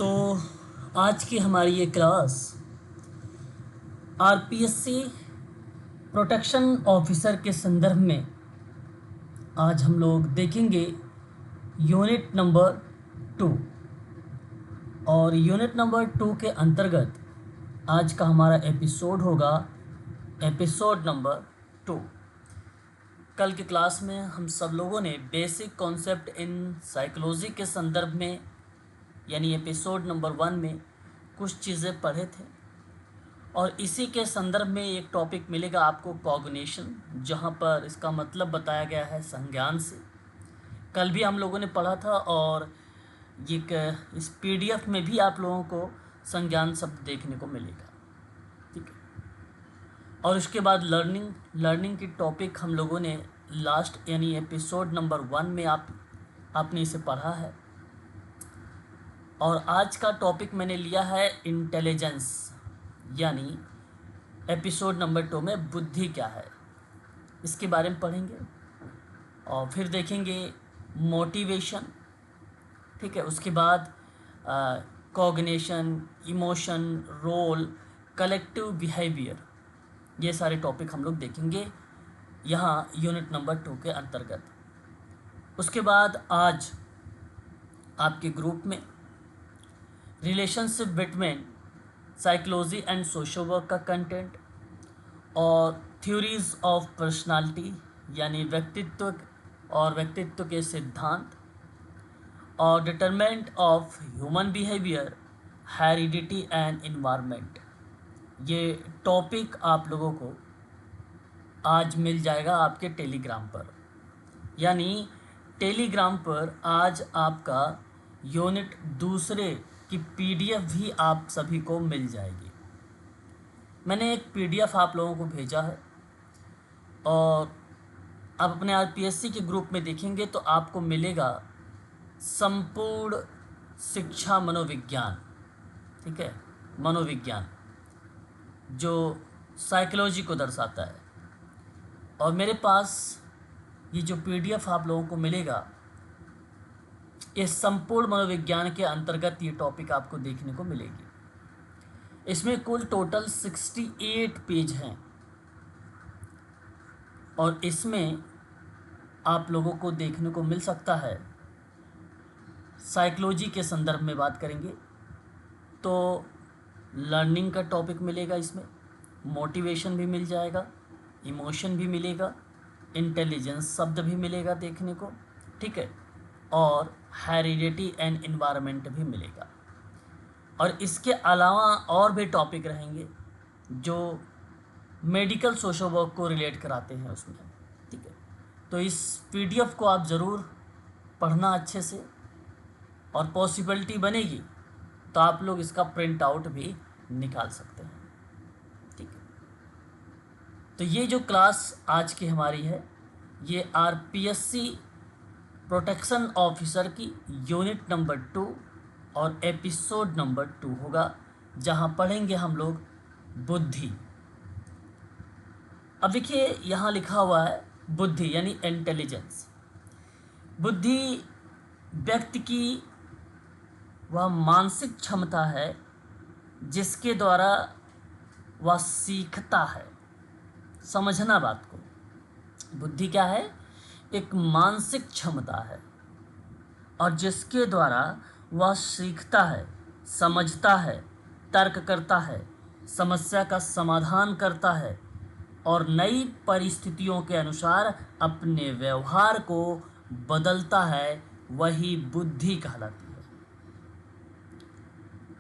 तो आज की हमारी ये क्लास आरपीएससी प्रोटेक्शन ऑफिसर के संदर्भ में आज हम लोग देखेंगे यूनिट नंबर 2। और यूनिट नंबर 2 के अंतर्गत आज का हमारा एपिसोड होगा एपिसोड नंबर 2। कल की क्लास में हम सब लोगों ने बेसिक कॉन्सेप्ट इन साइकोलॉजी के संदर्भ में यानी एपिसोड नंबर 1 में कुछ चीज़ें पढ़े थे और इसी के संदर्भ में एक टॉपिक मिलेगा आपको कॉग्निशन, जहाँ पर इसका मतलब बताया गया है संज्ञान से। कल भी हम लोगों ने पढ़ा था और इस पीडीएफ में भी आप लोगों को संज्ञान शब्द देखने को मिलेगा, ठीक है। और उसके बाद लर्निंग की टॉपिक हम लोगों ने लास्ट यानी एपिसोड नंबर 1 में आपने इसे पढ़ा है। और आज का टॉपिक मैंने लिया है इंटेलिजेंस, यानी एपिसोड नंबर 2 में बुद्धि क्या है इसके बारे में पढ़ेंगे। और फिर देखेंगे मोटिवेशन, ठीक है। उसके बाद cognition, emotion, role, collective behaviour, ये सारे टॉपिक हम लोग देखेंगे यहाँ यूनिट नंबर 2 के अंतर्गत। उसके बाद आज आपके ग्रुप में relationship between psychology and social work का कंटेंट और थ्योरीज ऑफ पर्सनालिटी यानी व्यक्तित्व के सिद्धांत और determinant of human behaviour, heredity and environment, ये टॉपिक आप लोगों को आज मिल जाएगा आपके टेलीग्राम पर। यानी टेलीग्राम पर आज आपका यूनिट 2 की पीडीएफ भी आप सभी को मिल जाएगी। मैंने एक पीडीएफ आप लोगों को भेजा है और आप अपने आरपीएससी के ग्रुप में देखेंगे तो आपको मिलेगा संपूर्ण शिक्षा मनोविज्ञान, ठीक है, मनोविज्ञान जो साइकोलॉजी को दर्शाता है। और मेरे पास ये जो पीडीएफ आप लोगों को मिलेगा, इस संपूर्ण मनोविज्ञान के अंतर्गत ये टॉपिक आपको देखने को मिलेगी। इसमें कुल टोटल 68 पेज हैं और इसमें आप लोगों को देखने को मिल सकता है। साइकोलॉजी के संदर्भ में बात करेंगे तो लर्निंग का टॉपिक मिलेगा, इसमें मोटिवेशन भी मिल जाएगा, इमोशन भी मिलेगा, इंटेलिजेंस शब्द भी मिलेगा देखने को, ठीक है, और हेरिडिटी एंड एनवायरनमेंट भी मिलेगा। और इसके अलावा और भी टॉपिक रहेंगे जो मेडिकल सोशल वर्क को रिलेट कराते हैं उसमें, ठीक है। तो इस पीडीएफ को आप ज़रूर पढ़ना अच्छे से, और पॉसिबिलिटी बनेगी तो आप लोग इसका प्रिंट आउट भी निकाल सकते हैं, ठीक है। तो ये जो क्लास आज की हमारी है ये आरपीएससी प्रोटेक्शन ऑफिसर की यूनिट नंबर 2 और एपिसोड नंबर 2 होगा, जहां पढ़ेंगे हम लोग बुद्धि। अब देखिए यहाँ लिखा हुआ है बुद्धि यानी इंटेलिजेंस। बुद्धि व्यक्ति की वह मानसिक क्षमता है जिसके द्वारा वह सीखता है। समझना बात को, बुद्धि क्या है? एक मानसिक क्षमता है और जिसके द्वारा वह सीखता है, समझता है, तर्क करता है, समस्या का समाधान करता है और नई परिस्थितियों के अनुसार अपने व्यवहार को बदलता है, वही बुद्धि कहलाती है,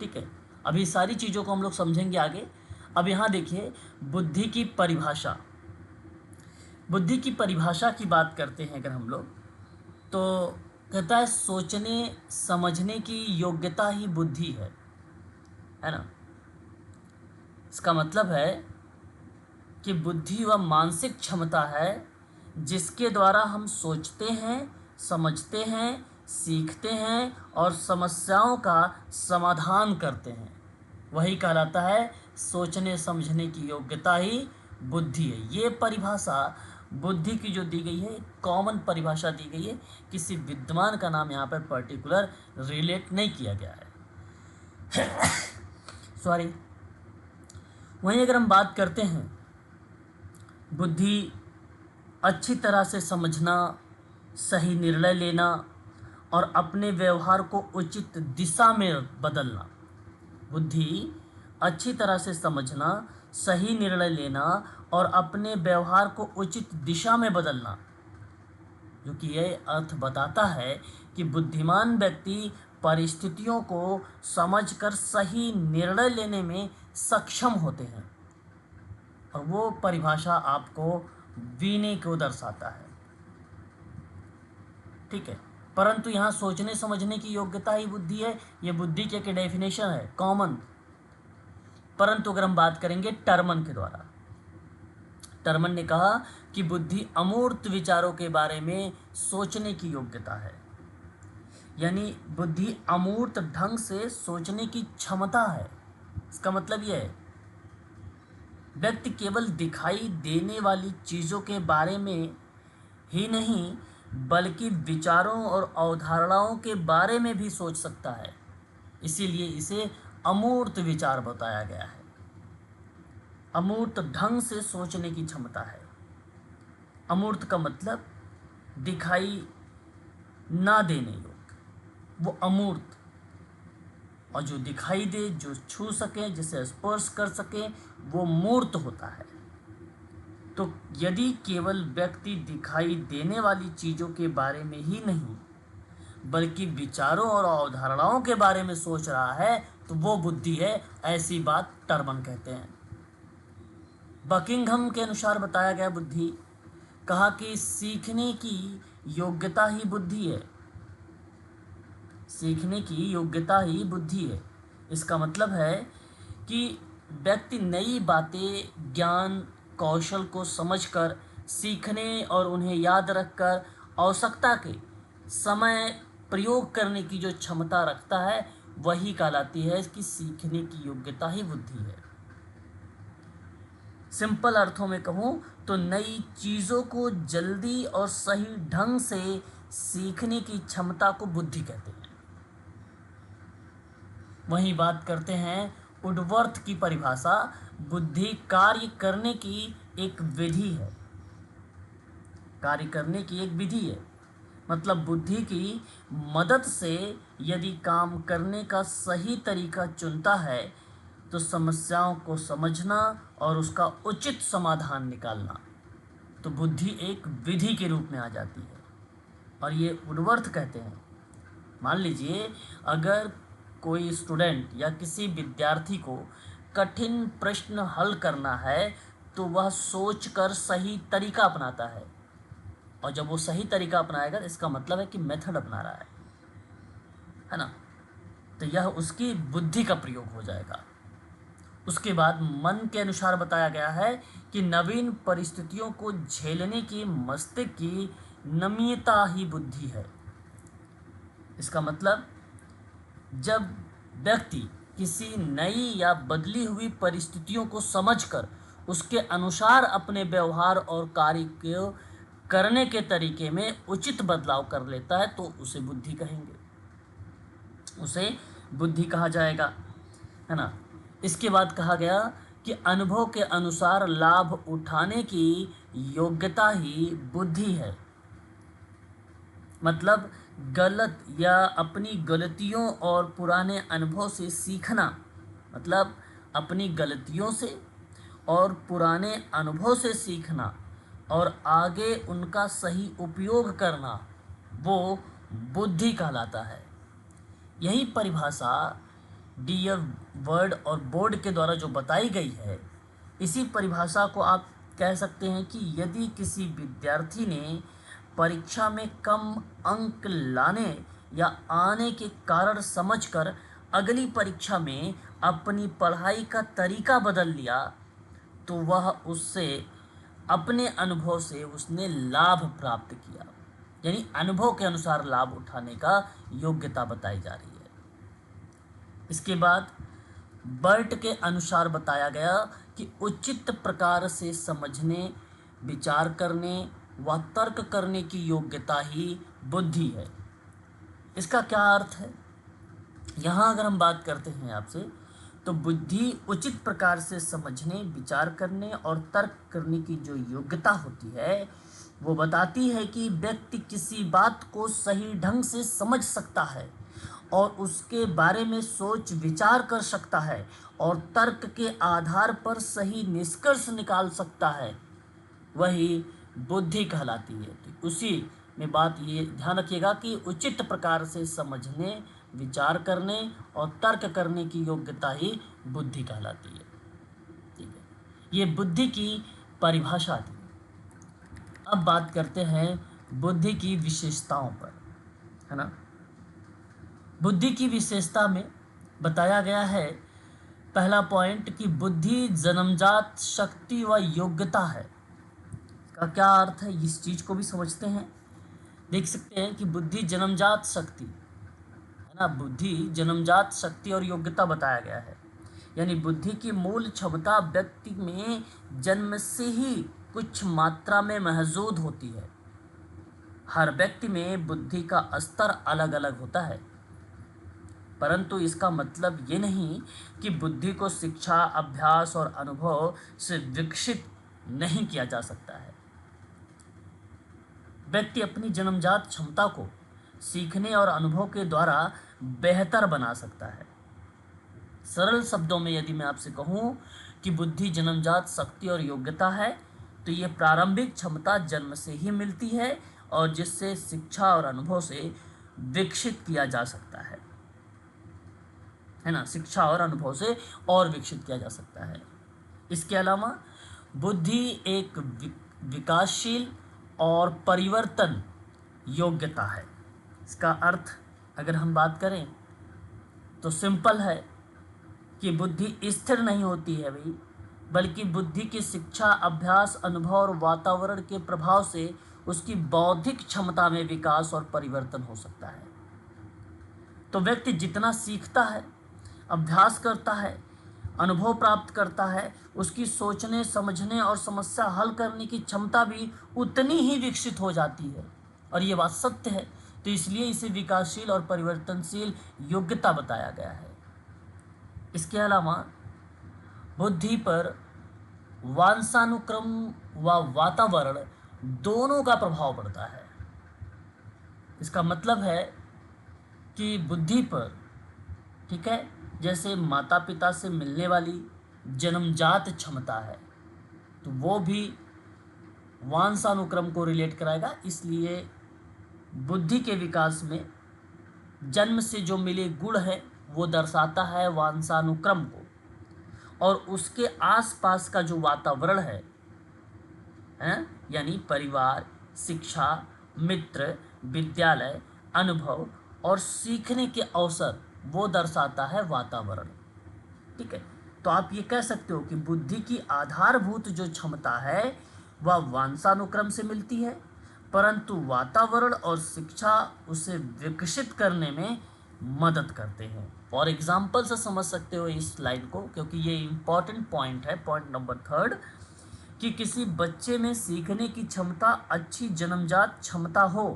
ठीक है। अभी सारी चीज़ों को हम लोग समझेंगे आगे। अब यहाँ देखिए बुद्धि की परिभाषा। बुद्धि की परिभाषा की बात करते हैं अगर हम लोग, तो कहता है सोचने समझने की योग्यता ही बुद्धि है ना। इसका मतलब है कि बुद्धि वह मानसिक क्षमता है जिसके द्वारा हम सोचते हैं, समझते हैं, सीखते हैं और समस्याओं का समाधान करते हैं, वही कहलाता है सोचने समझने की योग्यता ही बुद्धि है। ये परिभाषा बुद्धि की जो दी गई है, कॉमन परिभाषा दी गई है, किसी विद्वान का नाम यहाँ पर पर्टिकुलर रिलेट नहीं किया गया है। सॉरी। वहीं अगर हम बात करते हैं बुद्धि अच्छी तरह से समझना, सही निर्णय लेना और अपने व्यवहार को उचित दिशा में बदलना। बुद्धि अच्छी तरह से समझना, सही निर्णय लेना और अपने व्यवहार को उचित दिशा में बदलना, जो कि यह अर्थ बताता है कि बुद्धिमान व्यक्ति परिस्थितियों को समझकर सही निर्णय लेने में सक्षम होते हैं। और वो परिभाषा आपको विनय को दर्शाता है, ठीक है। परंतु यहाँ सोचने समझने की योग्यता ही बुद्धि है, ये बुद्धि की एक डेफिनेशन है कॉमन। परंतु अगर हम बात करेंगे टर्मन के द्वारा, टर्मन ने कहा कि बुद्धि अमूर्त विचारों के बारे में सोचने की योग्यता है। यानी बुद्धि अमूर्त ढंग से सोचने की क्षमता है। इसका मतलब यह है व्यक्ति केवल दिखाई देने वाली चीज़ों के बारे में ही नहीं बल्कि विचारों और अवधारणाओं के बारे में भी सोच सकता है। इसीलिए इसे अमूर्त विचार बताया गया है। अमूर्त ढंग से सोचने की क्षमता है। अमूर्त का मतलब दिखाई ना देने योग्य, वो अमूर्त। और जो दिखाई दे, जो छू सके, जिसे स्पर्श कर सके, वो मूर्त होता है। तो यदि केवल व्यक्ति दिखाई देने वाली चीज़ों के बारे में ही नहीं बल्कि विचारों और अवधारणाओं के बारे में सोच रहा है तो वो बुद्धि है। ऐसी बात टर्मन कहते हैं। बकिंघम के अनुसार बताया गया बुद्धि, कहा कि सीखने की योग्यता ही बुद्धि है। सीखने की योग्यता ही बुद्धि है। इसका मतलब है कि व्यक्ति नई बातें, ज्ञान, कौशल को समझकर सीखने और उन्हें याद रखकर आवश्यकता के समय प्रयोग करने की जो क्षमता रखता है वही कहलाती है कि सीखने की योग्यता ही बुद्धि है। सिंपल अर्थों में कहूँ तो नई चीज़ों को जल्दी और सही ढंग से सीखने की क्षमता को बुद्धि कहते हैं। वहीं बात करते हैं वुडवर्थ की परिभाषा, बुद्धि कार्य करने की एक विधि है। कार्य करने की एक विधि है मतलब बुद्धि की मदद से यदि काम करने का सही तरीका चुनता है तो समस्याओं को समझना और उसका उचित समाधान निकालना, तो बुद्धि एक विधि के रूप में आ जाती है। और ये वुडवर्थ कहते हैं। मान लीजिए अगर कोई स्टूडेंट या किसी विद्यार्थी को कठिन प्रश्न हल करना है तो वह सोचकर सही तरीका अपनाता है। और जब वो सही तरीका अपनाएगा इसका मतलब है कि मेथड अपना रहा है ना। तो यह उसकी बुद्धि का प्रयोग हो जाएगा। उसके बाद मन के अनुसार बताया गया है कि नवीन परिस्थितियों को झेलने की मस्तिष्क की नम्यता ही बुद्धि है। इसका मतलब जब व्यक्ति किसी नई या बदली हुई परिस्थितियों को समझकर उसके अनुसार अपने व्यवहार और कार्य को करने के तरीके में उचित बदलाव कर लेता है तो उसे बुद्धि कहेंगे, उसे बुद्धि कहा जाएगा, है ना। इसके बाद कहा गया कि अनुभव के अनुसार लाभ उठाने की योग्यता ही बुद्धि है। मतलब गलत या अपनी गलतियों और पुराने अनुभव से सीखना, मतलब अपनी गलतियों से और पुराने अनुभव से सीखना और आगे उनका सही उपयोग करना, वो बुद्धि कहलाता है। यही परिभाषा डियर वर्ड और बोर्ड के द्वारा जो बताई गई है, इसी परिभाषा को आप कह सकते हैं कि यदि किसी विद्यार्थी ने परीक्षा में कम अंक लाने या आने के कारण समझकर अगली परीक्षा में अपनी पढ़ाई का तरीका बदल लिया तो वह उससे अपने अनुभव से उसने लाभ प्राप्त किया। यानी अनुभव के अनुसार लाभ उठाने का योग्यता बताई जा रही है। इसके बाद बर्ट के अनुसार बताया गया कि उचित प्रकार से समझने, विचार करने व तर्क करने की योग्यता ही बुद्धि है। इसका क्या अर्थ है? यहाँ अगर हम बात करते हैं आपसे, तो बुद्धि उचित प्रकार से समझने, विचार करने और तर्क करने की जो योग्यता होती है, वो बताती है कि व्यक्ति किसी बात को सही ढंग से समझ सकता है और उसके बारे में सोच विचार कर सकता है और तर्क के आधार पर सही निष्कर्ष निकाल सकता है, वही बुद्धि कहलाती है। तो उसी में बात ये ध्यान रखिएगा कि उचित प्रकार से समझने, विचार करने और तर्क करने की योग्यता ही बुद्धि कहलाती है। ठीक है, ये बुद्धि की परिभाषा थी। अब बात करते हैं बुद्धि की विशेषताओं पर, है ना। बुद्धि की विशेषता में बताया गया है, पहला पॉइंट, कि बुद्धि जन्मजात शक्ति व योग्यता है। का क्या अर्थ है, इस चीज को भी समझते हैं। देख सकते हैं कि बुद्धि जन्मजात शक्ति, है ना, बुद्धि जन्मजात शक्ति और योग्यता बताया गया है। यानी बुद्धि की मूल क्षमता व्यक्ति में जन्म से ही कुछ मात्रा में मौजूद होती है। हर व्यक्ति में बुद्धि का स्तर अलग अलग होता है, परंतु इसका मतलब ये नहीं कि बुद्धि को शिक्षा, अभ्यास और अनुभव से विकसित नहीं किया जा सकता है। व्यक्ति अपनी जन्मजात क्षमता को सीखने और अनुभव के द्वारा बेहतर बना सकता है। सरल शब्दों में यदि मैं आपसे कहूँ कि बुद्धि जन्मजात शक्ति और योग्यता है, तो ये प्रारंभिक क्षमता जन्म से ही मिलती है और जिससे शिक्षा और अनुभव से विकसित किया जा सकता है ना, शिक्षा और अनुभव से और विकसित किया जा सकता है। इसके अलावा बुद्धि एक विकासशील और परिवर्तन योग्यता है। इसका अर्थ अगर हम बात करें तो सिंपल है कि बुद्धि स्थिर नहीं होती है भाई, बल्कि बुद्धि की शिक्षा, अभ्यास, अनुभव और वातावरण के प्रभाव से उसकी बौद्धिक क्षमता में विकास और परिवर्तन हो सकता है। तो व्यक्ति जितना सीखता है, अभ्यास करता है, अनुभव प्राप्त करता है, उसकी सोचने, समझने और समस्या हल करने की क्षमता भी उतनी ही विकसित हो जाती है। और ये बात सत्य है, तो इसलिए इसे विकासशील और परिवर्तनशील योग्यता बताया गया है। इसके अलावा बुद्धि पर वंशानुक्रम व वातावरण दोनों का प्रभाव पड़ता है। इसका मतलब है कि बुद्धि पर, ठीक है, जैसे माता पिता से मिलने वाली जन्मजात क्षमता है, तो वो भी वंशानुक्रम को रिलेट कराएगा। इसलिए बुद्धि के विकास में जन्म से जो मिले गुण है वो दर्शाता है वंशानुक्रम को, और उसके आसपास का जो वातावरण है, यानी परिवार, शिक्षा, मित्र, विद्यालय, अनुभव और सीखने के अवसर, वो दर्शाता है वातावरण। ठीक है, तो आप ये कह सकते हो कि बुद्धि की आधारभूत जो क्षमता है वह वंशानुक्रम से मिलती है, परंतु वातावरण और शिक्षा उसे विकसित करने में मदद करते हैं। फॉर एग्जाम्पल से समझ सकते हो इस लाइन को, क्योंकि ये इम्पॉर्टेंट पॉइंट है, पॉइंट नंबर 3, कि किसी बच्चे में सीखने की क्षमता अच्छी जन्मजात क्षमता हो,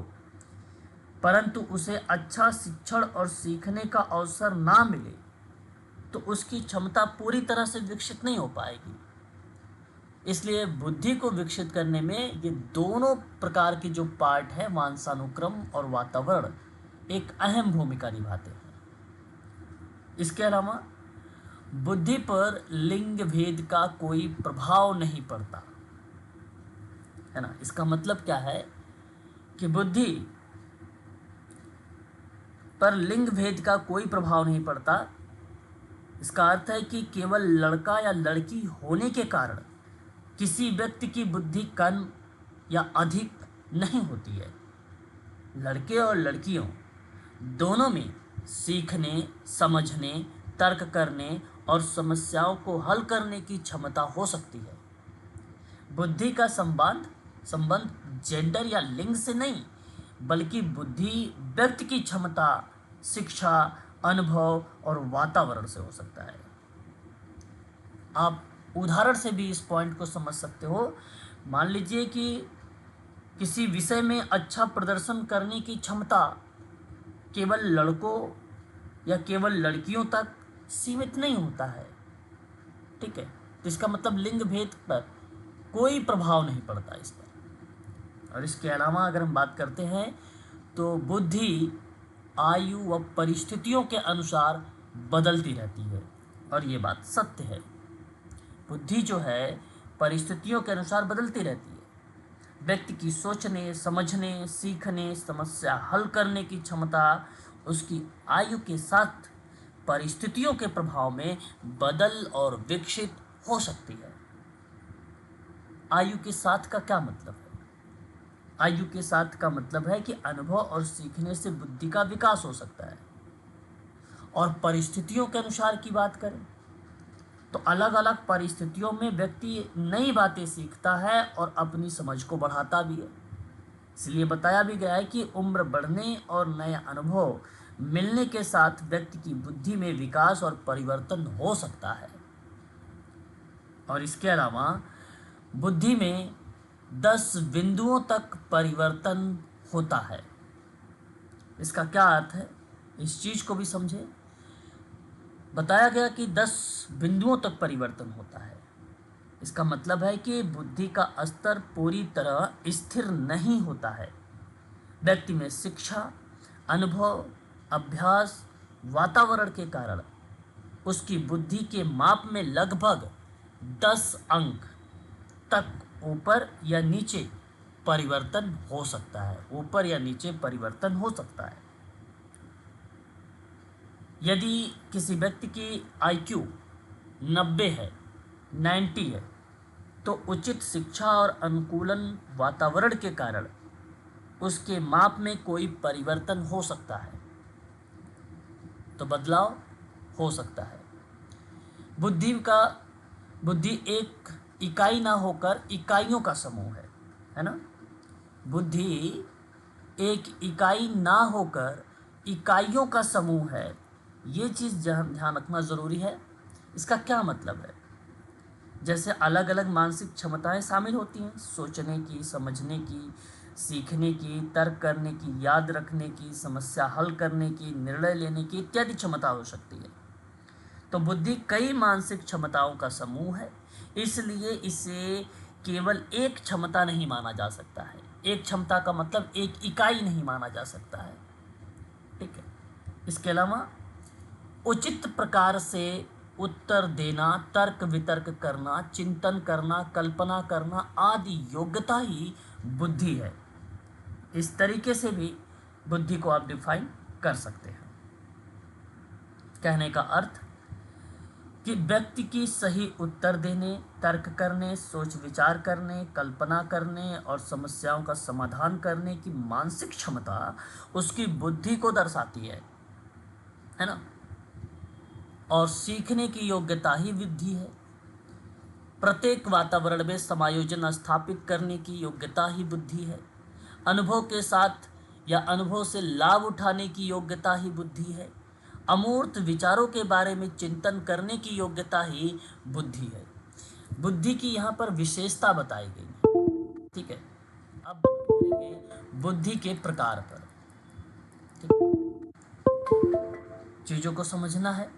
परंतु उसे अच्छा शिक्षण और सीखने का अवसर ना मिले, तो उसकी क्षमता पूरी तरह से विकसित नहीं हो पाएगी। इसलिए बुद्धि को विकसित करने में ये दोनों प्रकार के जो पार्ट है, वंशानुक्रम और वातावरण, एक अहम भूमिका निभाते हैं। इसके अलावा बुद्धि पर लिंग भेद का कोई प्रभाव नहीं पड़ता, है ना। इसका मतलब क्या है कि बुद्धि पर लिंग भेद का कोई प्रभाव नहीं पड़ता। इसका अर्थ है कि केवल लड़का या लड़की होने के कारण किसी व्यक्ति की बुद्धि कम या अधिक नहीं होती है। लड़के और लड़कियों दोनों में सीखने, समझने, तर्क करने और समस्याओं को हल करने की क्षमता हो सकती है। बुद्धि का संबंध जेंडर या लिंग से नहीं, बल्कि बुद्धि व्यक्ति की क्षमता, शिक्षा, अनुभव और वातावरण से हो सकता है। आप उदाहरण से भी इस पॉइंट को समझ सकते हो। मान लीजिए कि किसी विषय में अच्छा प्रदर्शन करने की क्षमता केवल लड़कों या केवल लड़कियों तक सीमित नहीं होता है। ठीक है, तो इसका मतलब लिंग भेद पर कोई प्रभाव नहीं पड़ता इस पर। और इसके अलावा अगर हम बात करते हैं तो बुद्धि आयु व परिस्थितियों के अनुसार बदलती रहती है, और ये बात सत्य है। बुद्धि जो है परिस्थितियों के अनुसार बदलती रहती है। व्यक्ति की सोचने, समझने, सीखने, समस्या हल करने की क्षमता उसकी आयु के साथ परिस्थितियों के प्रभाव में बदल और विकसित हो सकती है। आयु के साथ का क्या मतलब है? आयु के साथ का मतलब है कि अनुभव और सीखने से बुद्धि का विकास हो सकता है। और परिस्थितियों के अनुसार की बात करें तो अलग अलग परिस्थितियों में व्यक्ति नई बातें सीखता है और अपनी समझ को बढ़ाता भी है। इसलिए बताया भी गया है कि उम्र बढ़ने और नए अनुभव मिलने के साथ व्यक्ति की बुद्धि में विकास और परिवर्तन हो सकता है। और इसके अलावा बुद्धि में 10 बिंदुओं तक परिवर्तन होता है। इसका क्या अर्थ है, इस चीज को भी समझे। बताया गया कि 10 बिंदुओं तक परिवर्तन होता है। इसका मतलब है कि बुद्धि का स्तर पूरी तरह स्थिर नहीं होता है। व्यक्ति में शिक्षा, अनुभव, अभ्यास, वातावरण के कारण उसकी बुद्धि के माप में लगभग 10 अंक तक ऊपर या नीचे परिवर्तन हो सकता है। ऊपर या नीचे परिवर्तन हो सकता है। यदि किसी व्यक्ति की IQ 90 है, 90 है, तो उचित शिक्षा और अनुकूलन वातावरण के कारण उसके माप में कोई परिवर्तन हो सकता है, तो बदलाव हो सकता है। बुद्धि एक इकाई ना होकर इकाइयों का समूह है ना। बुद्धि एक इकाई ना होकर इकाइयों का समूह है। ये चीज़ ध्यान रखना ज़रूरी है। इसका क्या मतलब है? जैसे अलग अलग मानसिक क्षमताएं शामिल होती हैं, सोचने की, समझने की, सीखने की, तर्क करने की, याद रखने की, समस्या हल करने की, निर्णय लेने की इत्यादि क्षमता हो सकती है। तो बुद्धि कई मानसिक क्षमताओं का समूह है, इसलिए इसे केवल एक क्षमता नहीं माना जा सकता है। एक क्षमता का मतलब एक इकाई नहीं माना जा सकता है। ठीक है, इसके अलावा उचित प्रकार से उत्तर देना, तर्क वितर्क करना, चिंतन करना, कल्पना करना आदि योग्यता ही बुद्धि है। इस तरीके से भी बुद्धि को आप डिफाइन कर सकते हैं। कहने का अर्थ कि व्यक्ति की सही उत्तर देने, तर्क करने, सोच विचार करने, कल्पना करने और समस्याओं का समाधान करने की मानसिक क्षमता उसकी बुद्धि को दर्शाती है ना। और सीखने की योग्यता ही बुद्धि है। प्रत्येक वातावरण में समायोजन स्थापित करने की योग्यता ही बुद्धि है। अनुभव के साथ या अनुभव से लाभ उठाने की योग्यता ही बुद्धि है। अमूर्त विचारों के बारे में चिंतन करने की योग्यता ही बुद्धि है। बुद्धि की यहाँ पर विशेषता बताई गई है। ठीक है, अब करेंगे बुद्धि के प्रकार पर। चीजों को समझना है।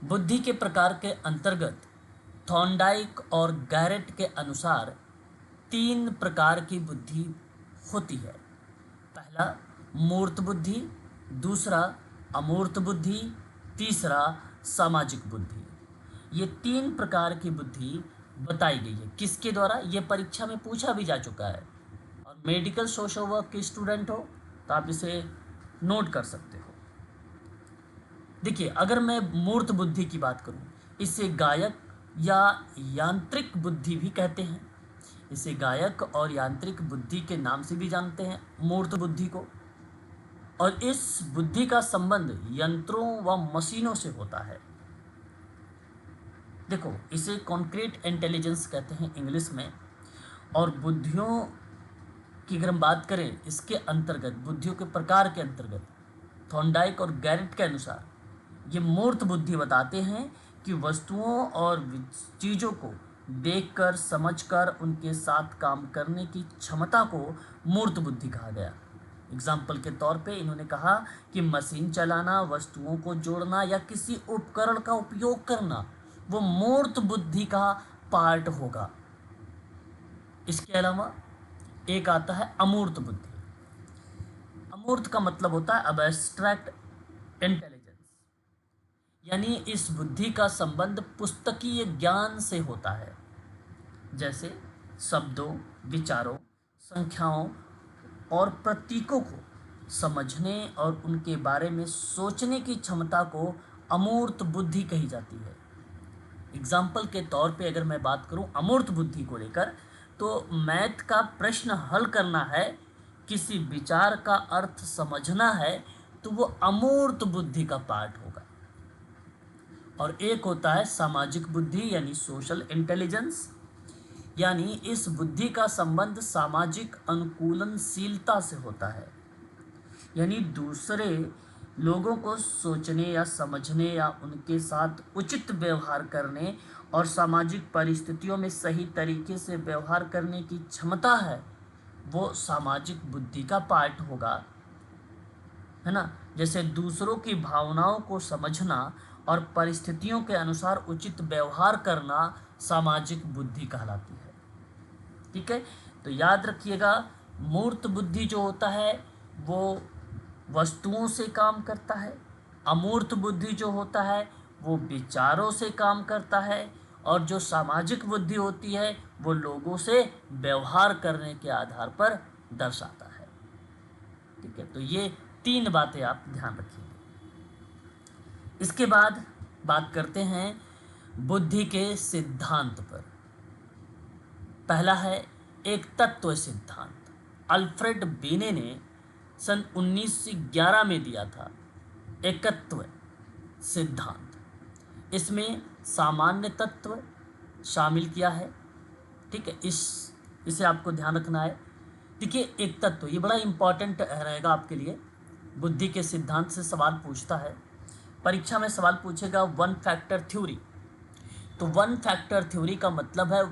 बुद्धि के प्रकार के अंतर्गत थॉर्नडाइक और गैरेट के अनुसार 3 प्रकार की बुद्धि होती है। पहला मूर्त बुद्धि, दूसरा अमूर्त बुद्धि, तीसरा सामाजिक बुद्धि। ये 3 प्रकार की बुद्धि बताई गई है। किसके द्वारा? ये परीक्षा में पूछा भी जा चुका है। और मेडिकल सोशल वर्क के स्टूडेंट हो तो आप इसे नोट कर सकते हो। देखिए, अगर मैं मूर्त बुद्धि की बात करूं, इसे गायक या यांत्रिक बुद्धि भी कहते हैं। इसे गायक और यांत्रिक बुद्धि के नाम से भी जानते हैं, मूर्त बुद्धि को। और इस बुद्धि का संबंध यंत्रों व मशीनों से होता है। देखो, इसे कॉन्क्रीट इंटेलिजेंस कहते हैं इंग्लिश में। और बुद्धियों की अगर हम बात करें, इसके अंतर्गत बुद्धियों के प्रकार के अंतर्गत थॉर्नडाइक और गैरेट के अनुसार ये मूर्त बुद्धि बताते हैं कि वस्तुओं और चीज़ों को देखकर, समझकर उनके साथ काम करने की क्षमता को मूर्त बुद्धि कहा गया। एग्जाम्पल के तौर पे इन्होंने कहा कि मशीन चलाना, वस्तुओं को जोड़ना या किसी उपकरण का उपयोग करना वो मूर्त बुद्धि का पार्ट होगा। इसके अलावा एक आता है अमूर्त बुद्धि। अमूर्त का मतलब होता है अबस्ट्रैक्ट इंटेलिजेंस, यानी इस बुद्धि का संबंध पुस्तकीय ज्ञान से होता है, जैसे शब्दों, विचारों, संख्याओं और प्रतीकों को समझने और उनके बारे में सोचने की क्षमता को अमूर्त बुद्धि कही जाती है। एग्जाम्पल के तौर पे अगर मैं बात करूं अमूर्त बुद्धि को लेकर, तो मैथ का प्रश्न हल करना है, किसी विचार का अर्थ समझना है, तो वो अमूर्त बुद्धि का पार्ट होगा। और एक होता है सामाजिक बुद्धि यानी सोशल इंटेलिजेंस, यानी इस बुद्धि का संबंध सामाजिक अनुकूलनशीलता से होता है, यानी दूसरे लोगों को सोचने या समझने या उनके साथ उचित व्यवहार करने और सामाजिक परिस्थितियों में सही तरीके से व्यवहार करने की क्षमता है, वो सामाजिक बुद्धि का पार्ट होगा, है ना। जैसे दूसरों की भावनाओं को समझना और परिस्थितियों के अनुसार उचित व्यवहार करना सामाजिक बुद्धि कहलाती है। ठीक है, तो याद रखिएगा, मूर्त बुद्धि जो होता है वो वस्तुओं से काम करता है, अमूर्त बुद्धि जो होता है वो विचारों से काम करता है, और जो सामाजिक बुद्धि होती है वो लोगों से व्यवहार करने के आधार पर दर्शाता है। ठीक है, तो ये 3 बातें आप ध्यान रखिएगा। इसके बाद बात करते हैं बुद्धि के सिद्धांत पर। पहला है एक तत्व सिद्धांत। अल्फ्रेड बीने ने सन 1911 में दिया था एकत्व सिद्धांत। इसमें सामान्य तत्व शामिल किया है। ठीक है, इसे आपको ध्यान रखना है। देखिए, एक तत्व ये बड़ा इंपॉर्टेंट रहेगा आपके लिए। बुद्धि के सिद्धांत से सवाल पूछता है, परीक्षा में सवाल पूछेगा वन फैक्टर थ्योरी। तो वन फैक्टर थ्योरी का मतलब है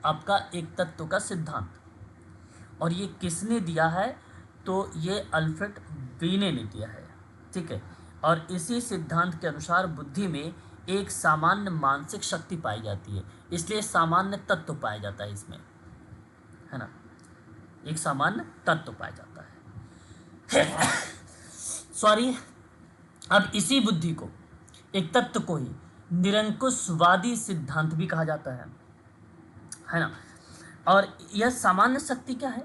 आपका एक तत्व का सिद्धांत, और ये किसने दिया है, तो ये अल्फ्रेड बीने ने दिया है। ठीक है, और इसी सिद्धांत के अनुसार बुद्धि में एक सामान्य मानसिक शक्ति पाई जाती है, इसलिए सामान्य तत्व पाया जाता है इसमें, है ना, एक सामान्य तत्व पाया जाता है। सॉरी, अब इसी बुद्धि को, एक तत्व को ही निरंकुशवादी सिद्धांत भी कहा जाता है ना। और यह सामान्य शक्ति क्या है,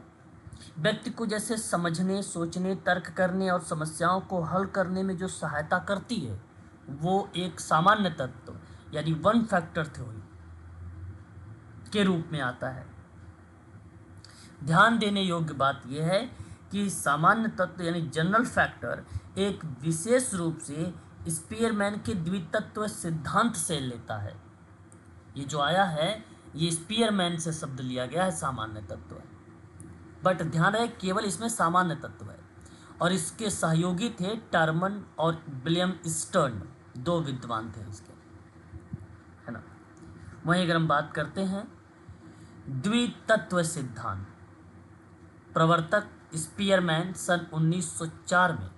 व्यक्ति को जैसे समझने, सोचने, तर्क करने और समस्याओं को हल करने में जो सहायता करती है, वो एक सामान्य तत्व यानी वन फैक्टर थ्योरी के रूप में आता है। ध्यान देने योग्य बात यह है कि सामान्य तत्व यानी जनरल फैक्टर एक विशेष रूप से स्पीयरमैन के द्वितत्व सिद्धांत से लेता है। ये जो आया है ये स्पीयरमैन से शब्द लिया गया है, सामान्य तत्व है, बट ध्यान रहे केवल इसमें सामान्य तत्व है, और इसके सहयोगी थे टर्मन और विलियम स्टर्न, 2 विद्वान थे इसके, है ना। वहीं अगर हम बात करते हैं द्वितत्व सिद्धांत, प्रवर्तक स्पीयरमैन सन 1904 में,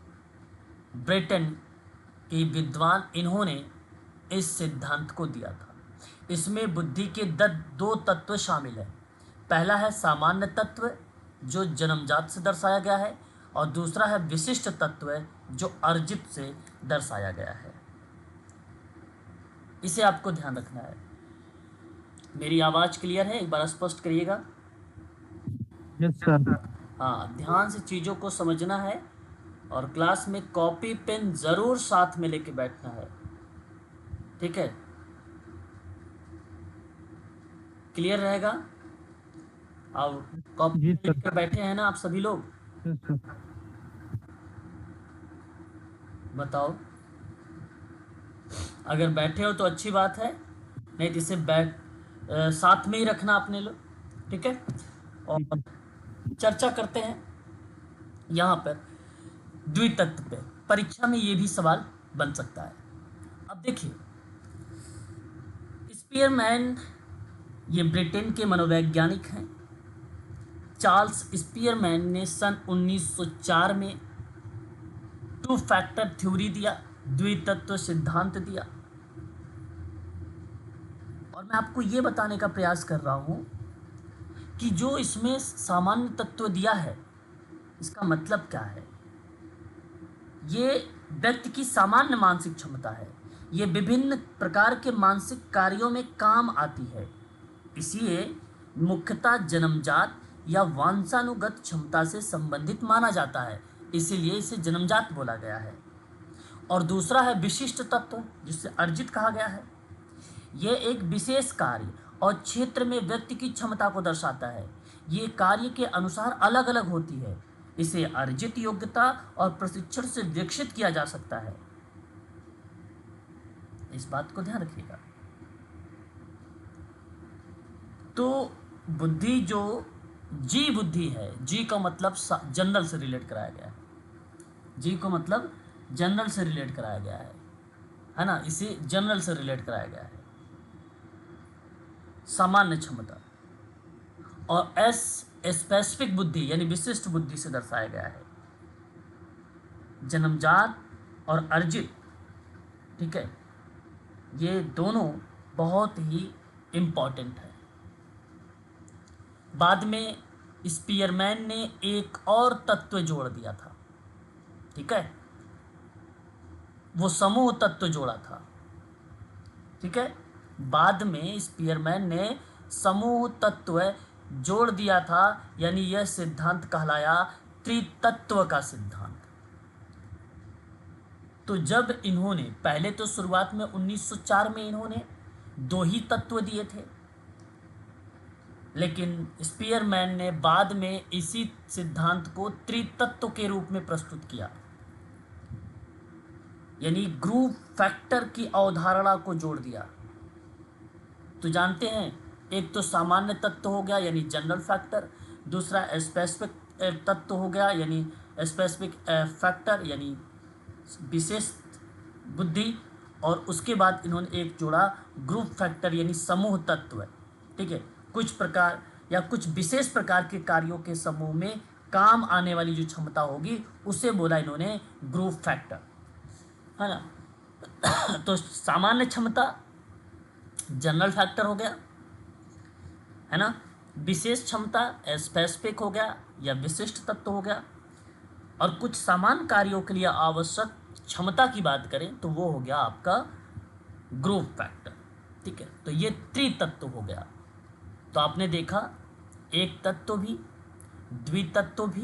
ब्रिटेन के विद्वान इन्होंने इस सिद्धांत को दिया था। इसमें बुद्धि के 2 तत्व शामिल हैं। पहला है सामान्य तत्व जो जन्मजात से दर्शाया गया है, और दूसरा है विशिष्ट तत्व जो अर्जित से दर्शाया गया है। इसे आपको ध्यान रखना है। मेरी आवाज़ क्लियर है, एक बार स्पष्ट करिएगा। Yes sir. हाँ, ध्यान से चीज़ों को समझना है, और क्लास में कॉपी पेन ज़रूर साथ में लेके बैठना है। ठीक है, क्लियर रहेगा। अब कॉपी जी पेन सर। लेकर बैठे हैं ना आप सभी लोग, यस सर। बताओ। अगर बैठे हो तो अच्छी बात है, नहीं तो इसे साथ में ही रखना अपने लोग। ठीक है, और ठीक है। चर्चा करते हैं यहाँ पर द्वितत्व पे। परीक्षा में ये भी सवाल बन सकता है। अब देखिए, स्पीयरमैन ये ब्रिटेन के मनोवैज्ञानिक हैं, चार्ल्स स्पीयरमैन ने सन 1904 में टू फैक्टर थ्योरी दिया, द्वितत्व सिद्धांत दिया। और मैं आपको ये बताने का प्रयास कर रहा हूं कि जो इसमें सामान्य तत्व दिया है इसका मतलब क्या है। ये व्यक्ति की सामान्य मानसिक क्षमता है, ये विभिन्न प्रकार के मानसिक कार्यों में काम आती है, इसलिए मुख्यतः जन्मजात या वंशानुगत क्षमता से संबंधित माना जाता है, इसीलिए इसे जन्मजात बोला गया है। और दूसरा है विशिष्ट तत्व, जिसे अर्जित कहा गया है। यह एक विशेष कार्य और क्षेत्र में व्यक्ति की क्षमता को दर्शाता है। ये कार्य के अनुसार अलग अलग होती है। इसे अर्जित योग्यता और प्रशिक्षण से विकसित किया जा सकता है। इस बात को ध्यान रखिएगा। तो बुद्धि जो जी बुद्धि है, जी का मतलब जनरल से रिलेट कराया गया है, जी को मतलब जनरल से रिलेट कराया गया है ना, इसे जनरल से रिलेट कराया गया है, सामान्य क्षमता। और एस स्पेसिफिक बुद्धि यानी विशिष्ट बुद्धि से दर्शाया गया है, जन्मजात और अर्जित। ठीक है, ये दोनों बहुत ही इम्पॉर्टेंट है। बाद में स्पीयरमैन ने एक और तत्व जोड़ दिया था, ठीक है, वो समूह तत्व जोड़ा था। ठीक है, बाद में स्पीयरमैन ने समूह तत्व जोड़ दिया था, यानी यह सिद्धांत कहलाया त्रितत्व का सिद्धांत। तो जब इन्होंने पहले तो शुरुआत में 1904 में इन्होंने दो ही तत्व दिए थे, लेकिन स्पीयरमैन ने बाद में इसी सिद्धांत को त्रितत्व के रूप में प्रस्तुत किया, यानी ग्रुप फैक्टर की अवधारणा को जोड़ दिया। तो जानते हैं, एक तो सामान्य तत्व हो गया यानी जनरल फैक्टर, दूसरा स्पेसिफिक तत्व हो गया यानी स्पेसिफिक फैक्टर यानी विशेष बुद्धि, और उसके बाद इन्होंने एक जोड़ा ग्रुप फैक्टर यानी समूह तत्व। ठीक है, कुछ प्रकार या कुछ विशेष प्रकार के कार्यों के समूह में काम आने वाली जो क्षमता होगी उसे बोला इन्होंने ग्रुप फैक्टर, है ना। तो सामान्य क्षमता जनरल फैक्टर हो गया, है ना, विशेष क्षमता स्पेसिफिक हो गया या विशिष्ट तत्व हो गया, और कुछ सामान्य कार्यों के लिए आवश्यक क्षमता की बात करें तो वो हो गया आपका ग्रुप फैक्टर। ठीक है, तो ये त्रितत्व हो गया। तो आपने देखा एक तत्व भी, द्वितत्व भी,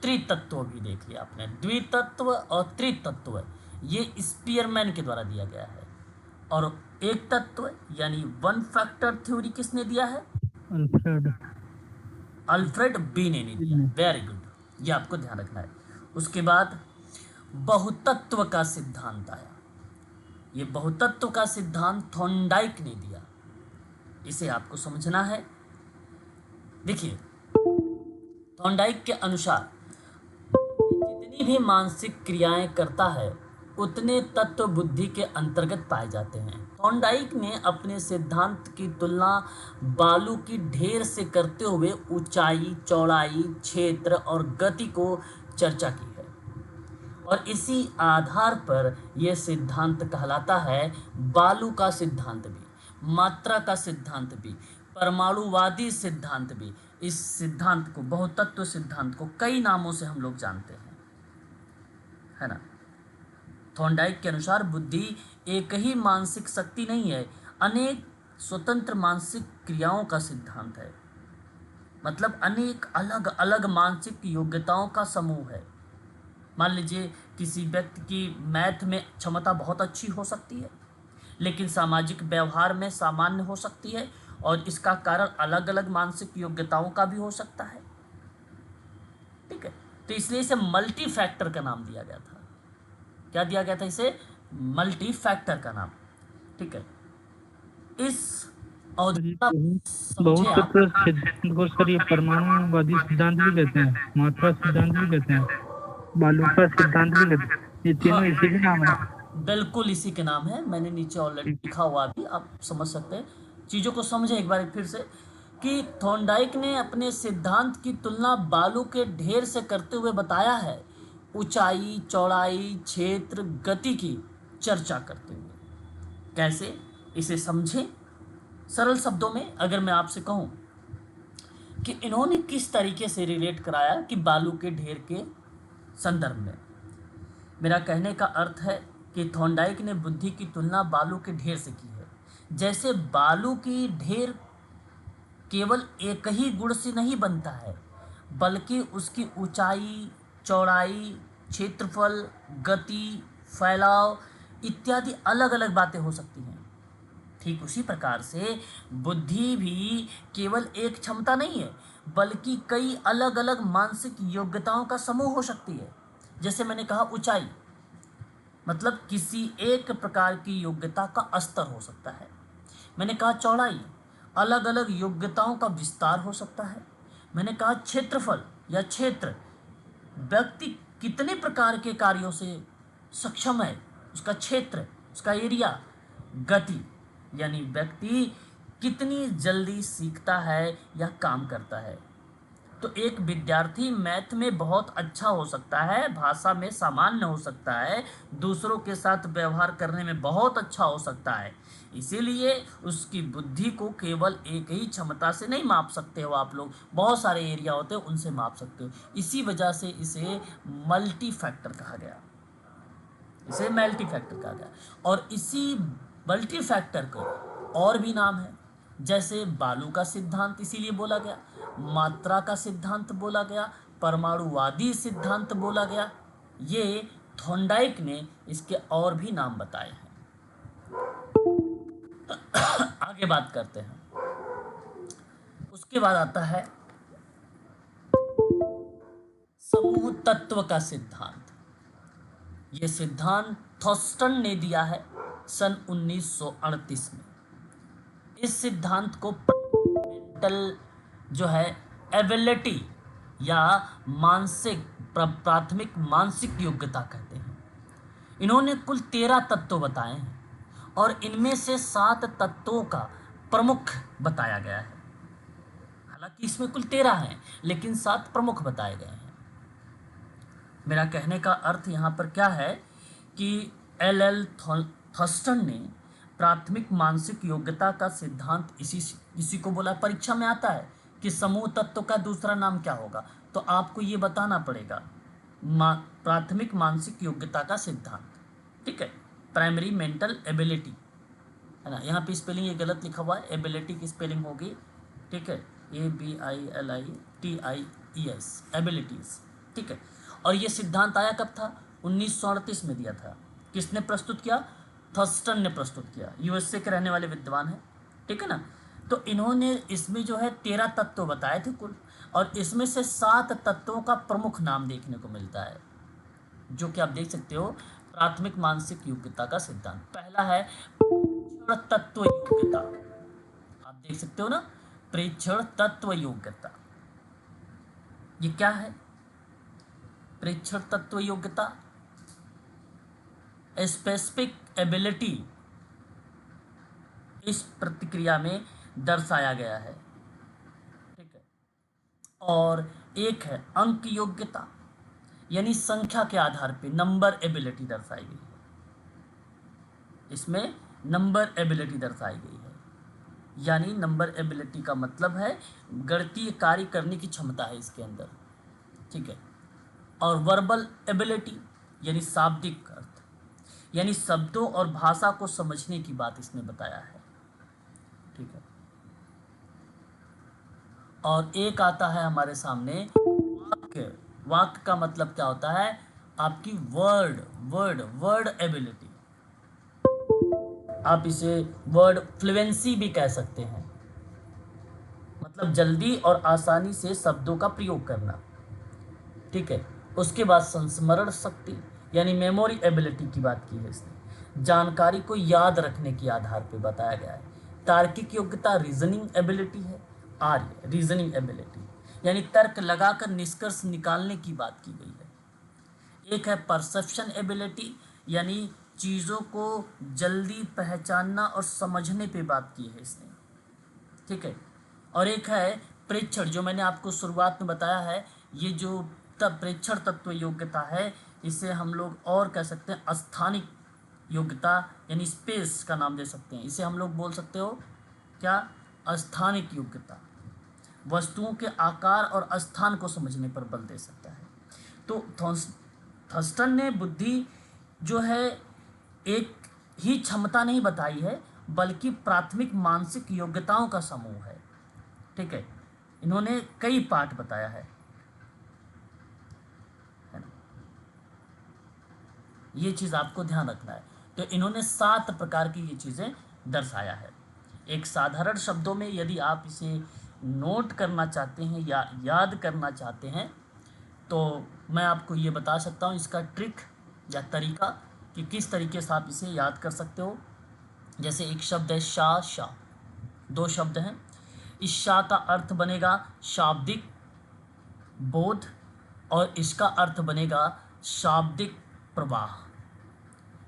त्रितत्व भी देख लिया आपने। द्वितत्व और त्रितत्व ये स्पीयरमैन के द्वारा दिया गया है, और एक तत्व यानी वन फैक्टर थ्योरी किसने दिया है? अल्फ्रेड बी ने दिया। वेरी गुड, ये आपको ध्यान रखना है। उसके बाद बहुतत्व का सिद्धांत आया। ये बहुतत्व का सिद्धांत थॉर्नडाइक ने दिया, इसे आपको समझना है। देखिए, थॉर्नडाइक के अनुसार जितनी भी मानसिक क्रियाएं करता है उतने तत्व बुद्धि के अंतर्गत पाए जाते हैं। थॉर्नडाइक ने अपने सिद्धांत की तुलना बालू की ढेर से करते हुए ऊंचाई, चौड़ाई, क्षेत्र और गति को चर्चा की है, और इसी आधार पर यह सिद्धांत कहलाता है बालू का सिद्धांत भी, मात्रा का सिद्धांत भी, परमाणुवादी सिद्धांत भी। इस सिद्धांत को, बहुतत्व सिद्धांत को, कई नामों से हम लोग जानते हैं, है ना। थॉर्नडाइक के अनुसार बुद्धि एक ही मानसिक शक्ति नहीं है, अनेक स्वतंत्र मानसिक क्रियाओं का सिद्धांत है। मतलब अनेक अलग अलग मानसिक योग्यताओं का समूह है। मान लीजिए किसी व्यक्ति की मैथ में क्षमता बहुत अच्छी हो सकती है, लेकिन सामाजिक व्यवहार में सामान्य हो सकती है, और इसका कारण अलग अलग मानसिक योग्यताओं का भी हो सकता है। ठीक है, तो इसलिए इसे मल्टी फैक्टर का नाम दिया गया था। क्या दिया गया था इसे? मल्टी फैक्टर का नाम। ठीक है, इस बहुत तत्व सिद्धांत को सर ये परमाणुवादी सिद्धांत भी कहते हैं, मात्रा सिद्धांत भी कहते हैं, बालू का सिद्धांत भी कहते हैं। ये तीनों इसी के नाम है। बिल्कुल इसी के नाम है, मैंने नीचे ऑलरेडी लिखा हुआ भी, आप समझ सकते हैं। चीज़ों को समझें एक बार फिर से कि थॉर्नडाइक ने अपने सिद्धांत की तुलना बालू के ढेर से करते हुए बताया है, ऊंचाई, चौड़ाई, क्षेत्र, गति की चर्चा करते हुए। कैसे, इसे समझें। सरल शब्दों में अगर मैं आपसे कहूं कि इन्होंने किस तरीके से रिलेट कराया कि बालू के ढेर के संदर्भ में, मेरा कहने का अर्थ है कि थॉर्नडाइक ने बुद्धि की तुलना बालू के ढेर से की है। जैसे बालू की ढेर केवल एक ही गुण से नहीं बनता है, बल्कि उसकी ऊंचाई, चौड़ाई, क्षेत्रफल, गति, फैलाव इत्यादि अलग अलग बातें हो सकती हैं। ठीक उसी प्रकार से बुद्धि भी केवल एक क्षमता नहीं है, बल्कि कई अलग अलग मानसिक योग्यताओं का समूह हो सकती है। जैसे मैंने कहा ऊंचाई, मतलब किसी एक प्रकार की योग्यता का स्तर हो सकता है। मैंने कहा चौड़ाई, अलग अलग योग्यताओं का विस्तार हो सकता है। मैंने कहा क्षेत्रफल या क्षेत्र, व्यक्ति कितने प्रकार के कार्यों से सक्षम है, उसका क्षेत्र, उसका एरिया। गति, यानी व्यक्ति कितनी जल्दी सीखता है या काम करता है। तो एक विद्यार्थी मैथ में बहुत अच्छा हो सकता है, भाषा में सामान्य हो सकता है, दूसरों के साथ व्यवहार करने में बहुत अच्छा हो सकता है। इसीलिए उसकी बुद्धि को केवल एक ही क्षमता से नहीं माप सकते हो आप लोग, बहुत सारे एरिया होते हैं उनसे माप सकते हो। इसी वजह से इसे मल्टी फैक्टर कहा गया, इसे मल्टी फैक्टर कहा गया। और इसी मल्टी फैक्टर को और भी नाम है, जैसे बालू का सिद्धांत इसीलिए बोला गया, मात्रा का सिद्धांत बोला गया, परमाणुवादी सिद्धांत बोला गया। ये थॉर्नडाइक ने इसके और भी नाम बताए हैं। आगे बात करते हैं। उसके बाद आता है समूह तत्व का सिद्धांत। यह सिद्धांत थॉर्स्टन ने दिया है सन 1938 में। इस सिद्धांत को मेंटल जो है एबिलिटी या मानसिक प्राथमिक मानसिक योग्यता कहते हैं। इन्होंने कुल 13 तत्व बताए हैं और इनमें से 7 तत्वों का प्रमुख बताया गया है। हालांकि इसमें कुल 13 हैं, लेकिन 7 प्रमुख बताए गए हैं। मेरा कहने का अर्थ यहाँ पर क्या है कि एल थॉर्स्टन ने प्राथमिक मानसिक योग्यता का सिद्धांत इसी को बोला। परीक्षा में आता है कि समूह तत्व का दूसरा नाम क्या होगा, तो आपको ये बताना पड़ेगा प्राथमिक मानसिक योग्यता का सिद्धांत। ठीक है, प्राइमरी मेंटल एबिलिटी है ना। यहाँ पे स्पेलिंग ये गलत लिखा हुआ है, एबिलिटी की स्पेलिंग होगी, ठीक है, ABILITIES, एबिलिटीज। ठीक है, और ये सिद्धांत आया कब था? 1938 में दिया था। किसने प्रस्तुत किया? थॉर्स्टन ने प्रस्तुत किया, यूएसए के रहने वाले विद्वान हैं। ठीक है ना। तो इन्होंने इसमें जो है 13 तत्व बताए थे कुल, और इसमें से 7 तत्वों का प्रमुख नाम देखने को मिलता है, जो कि आप देख सकते हो प्राथमिक मानसिक योग्यता का सिद्धांत। पहला है प्रेक्षण तत्व योग्यता, आप देख सकते हो ना, प्रेक्षण तत्व योग्यता। ये क्या है प्रेक्षण तत्व योग्यता? स्पेसिफिक एबिलिटी इस प्रतिक्रिया में दर्शाया गया है। ठीक है, और एक है अंक योग्यता, यानी संख्या के आधार पे नंबर एबिलिटी दर्शाई गई है। इसमें नंबर एबिलिटी दर्शाई गई है, यानी नंबर एबिलिटी का मतलब है गणितीय कार्य करने की क्षमता है इसके अंदर। ठीक है, और वर्बल एबिलिटी यानी शाब्दिक अर्थ, यानी शब्दों और भाषा को समझने की बात इसमें बताया है। ठीक है, और एक आता है हमारे सामने वाक्य। वाक्य का मतलब क्या होता है? आपकी वर्ड एबिलिटी, आप इसे वर्ड फ्लुएंसी भी कह सकते हैं, मतलब जल्दी और आसानी से शब्दों का प्रयोग करना। ठीक है, उसके बाद संस्मरण शक्ति यानी मेमोरी एबिलिटी की बात की है इसने, जानकारी को याद रखने के आधार पर बताया गया है। तार्किक योग्यता रीजनिंग एबिलिटी है, आर्य रीजनिंग एबिलिटी, यानी तर्क लगाकर निष्कर्ष निकालने की बात की गई है। एक है परसेप्शन एबिलिटी, यानी चीज़ों को जल्दी पहचानना और समझने पे बात की है इसने। ठीक है, और एक है प्रेक्षण, जो मैंने आपको शुरुआत में बताया है। ये जो प्रेक्षण तत्व योग्यता है, इसे हम लोग और कह सकते हैं स्थानिक योग्यता, यानी स्पेस का नाम दे सकते हैं। इसे हम लोग बोल सकते हो क्या, स्थानिक योग्यता। वस्तुओं के आकार और स्थान को समझने पर बल दे सकता है। तो थॉर्स्टन ने बुद्धि जो है एक ही क्षमता नहीं बताई है, बल्कि प्राथमिक मानसिक योग्यताओं का समूह है। ठीक है, इन्होंने कई पार्ट बताया है ना? ये चीज़ आपको ध्यान रखना है। तो इन्होंने 7 प्रकार की ये चीज़ें दर्शाया है। एक साधारण शब्दों में यदि आप इसे नोट करना चाहते हैं या याद करना चाहते हैं, तो मैं आपको ये बता सकता हूँ इसका ट्रिक या तरीका कि किस तरीके से आप इसे याद कर सकते हो। जैसे एक शब्द है शाह, शाह, 2 शब्द हैं। इस शाह का अर्थ बनेगा शाब्दिक बोध, और इसका अर्थ बनेगा शाब्दिक प्रवाह।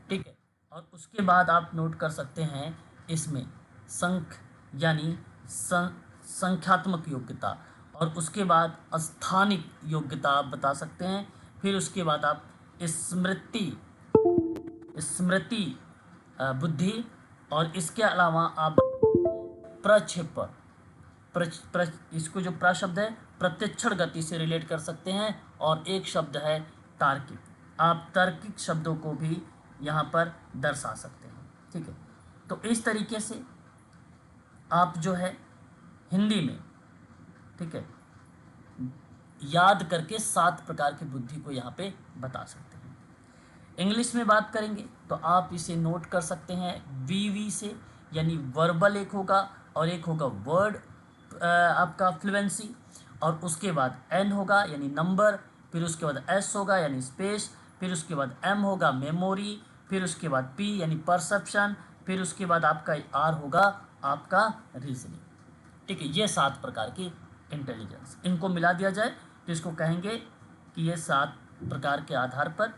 ठीक है, और उसके बाद आप नोट कर सकते हैं इसमें संख्य यानी संख्यात्मक योग्यता, और उसके बाद स्थानिक योग्यता आप बता सकते हैं। फिर उसके बाद आप स्मृति स्मृति बुद्धि, और इसके अलावा आप प्रक्षेपण, इसको जो प्रशब्द है प्रत्यक्षण गति से रिलेट कर सकते हैं। और एक शब्द है तार्किक, आप तार्किक शब्दों को भी यहाँ पर दर्शा सकते हैं। ठीक है, तो इस तरीके से आप जो है हिंदी में, ठीक है, याद करके 7 प्रकार की बुद्धि को यहाँ पे बता सकते हैं। इंग्लिश में बात करेंगे तो आप इसे नोट कर सकते हैं वी से, यानी वर्बल एक होगा, और एक होगा वर्ड आपका फ्लुएंसी, और उसके बाद एन होगा यानी नंबर, फिर उसके बाद एस होगा यानी स्पेस, फिर उसके बाद एम होगा मेमोरी, फिर उसके बाद पी यानी परसेप्शन, फिर उसके बाद आपका आर होगा आपका रीजनिंग। ठीक है, ये 7 प्रकार की इंटेलिजेंस, इनको मिला दिया जाए तो इसको कहेंगे कि ये 7 प्रकार के आधार पर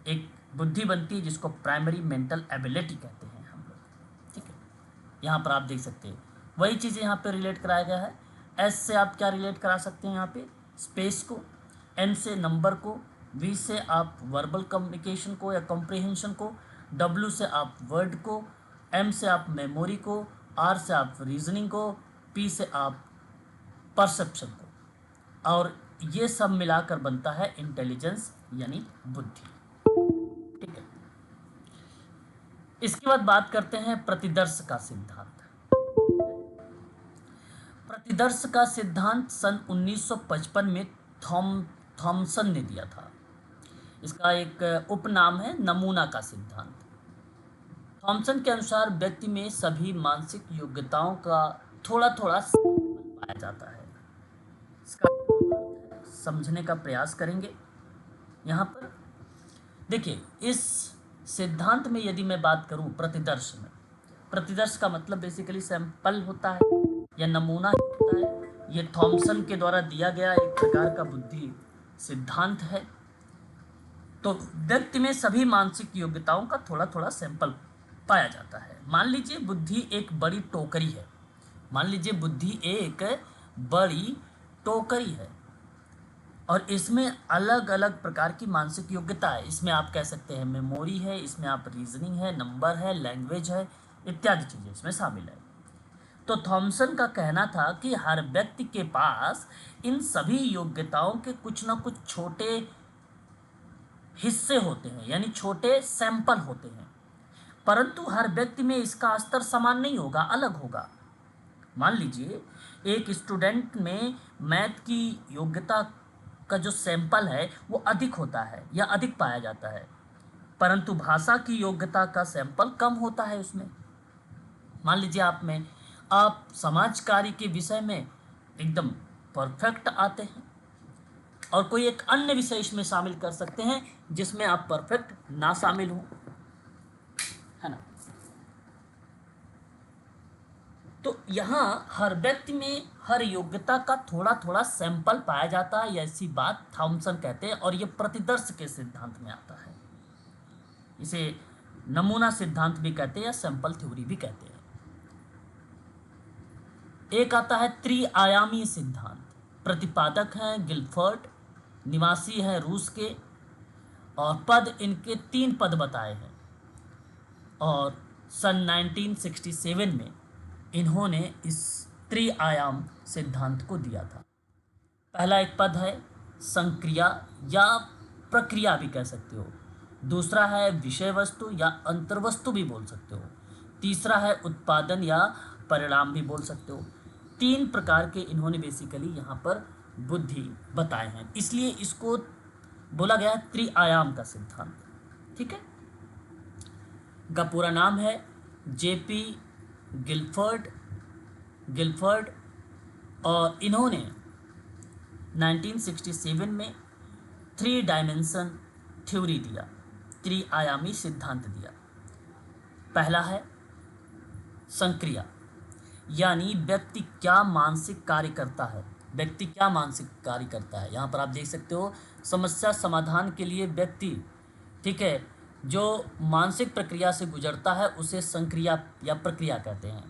एक बुद्धि बनती है, जिसको प्राइमरी मेंटल एबिलिटी कहते हैं हम लोग। ठीक है, यहाँ पर आप देख सकते हैं वही चीज़ें यहाँ पे रिलेट कराया गया है। एस से आप क्या रिलेट करा सकते हैं यहाँ पे, स्पेस को, एन से नंबर को, वी से आप वर्बल कम्युनिकेशन को या कॉम्प्रिहेंशन को, डब्ल्यू से आप वर्ड को, एम से आप मेमोरी को, आर से आप रीजनिंग को, पी से आप परसेप्शन को, और ये सब मिलाकर बनता है इंटेलिजेंस यानी बुद्धि। ठीक है, इसके बाद बात करते हैं प्रतिदर्श का सिद्धांत। प्रतिदर्श का सिद्धांत सन 1955 में थॉमसन ने दिया था। इसका एक उपनाम है नमूना का सिद्धांत। थॉमसन के अनुसार व्यक्ति में सभी मानसिक योग्यताओं का थोड़ा थोड़ा पाया जाता है। इसका समझने का प्रयास करेंगे। यहाँ पर देखिए, इस सिद्धांत में यदि मैं बात करूँ प्रतिदर्श में, प्रतिदर्श का मतलब बेसिकली सैंपल होता है या नमूना होता है। ये थॉमसन के द्वारा दिया गया एक प्रकार का बुद्धि सिद्धांत है। तो व्यक्ति में सभी मानसिक योग्यताओं का थोड़ा थोड़ा सैंपल पाया जाता है। मान लीजिए बुद्धि एक बड़ी टोकरी है, मान लीजिए बुद्धि एक बड़ी टोकरी है, और इसमें अलग अलग प्रकार की मानसिक योग्यता है। इसमें आप कह सकते हैं मेमोरी है, इसमें आप रीजनिंग है, नंबर है, लैंग्वेज है, इत्यादि चीज़ें इसमें शामिल है। तो थॉमसन का कहना था कि हर व्यक्ति के पास इन सभी योग्यताओं के कुछ ना कुछ छोटे हिस्से होते हैं, यानी छोटे सैंपल होते हैं, परंतु हर व्यक्ति में इसका स्तर समान नहीं होगा, अलग होगा। मान लीजिए एक स्टूडेंट में मैथ की योग्यता का जो सैंपल है वो अधिक होता है या अधिक पाया जाता है, परंतु भाषा की योग्यता का सैंपल कम होता है उसमें। मान लीजिए आप समाज कार्य के विषय में एकदम परफेक्ट आते हैं, और कोई एक अन्य विषय इसमें शामिल कर सकते हैं जिसमें आप परफेक्ट ना शामिल हो, है ना। तो यहाँ हर व्यक्ति में हर योग्यता का थोड़ा थोड़ा सैंपल पाया जाता है, ऐसी बात थॉमसन कहते हैं, और ये प्रतिदर्श के सिद्धांत में आता है। इसे नमूना सिद्धांत भी कहते हैं या सैंपल थ्योरी भी कहते हैं। एक आता है त्रिआयामी सिद्धांत। प्रतिपादक हैं गिलफर्ट, निवासी हैं रूस के, और पद इनके 3 पद बताए हैं। और सन 1967 में इन्होंने इस त्रिआयाम सिद्धांत को दिया था। पहला एक पद है संक्रिया या प्रक्रिया भी कह सकते हो। दूसरा है विषय वस्तु या अंतर्वस्तु भी बोल सकते हो। तीसरा है उत्पादन या परिणाम भी बोल सकते हो। 3 प्रकार के इन्होंने बेसिकली यहाँ पर बुद्धि बताए हैं, इसलिए इसको बोला गया है त्रिआयाम का सिद्धांत। ठीक है, का पूरा नाम है जेपी गिलफर्ड और इन्होंने 1967 में 3 डायमेंशन थ्योरी दिया, त्रिआयामी सिद्धांत दिया। पहला है संक्रिया, यानी व्यक्ति क्या मानसिक कार्य करता है। व्यक्ति क्या मानसिक कार्य करता है, यहाँ पर आप देख सकते हो समस्या समाधान के लिए व्यक्ति, ठीक है, जो मानसिक प्रक्रिया से गुजरता है उसे संक्रिया या प्रक्रिया कहते हैं।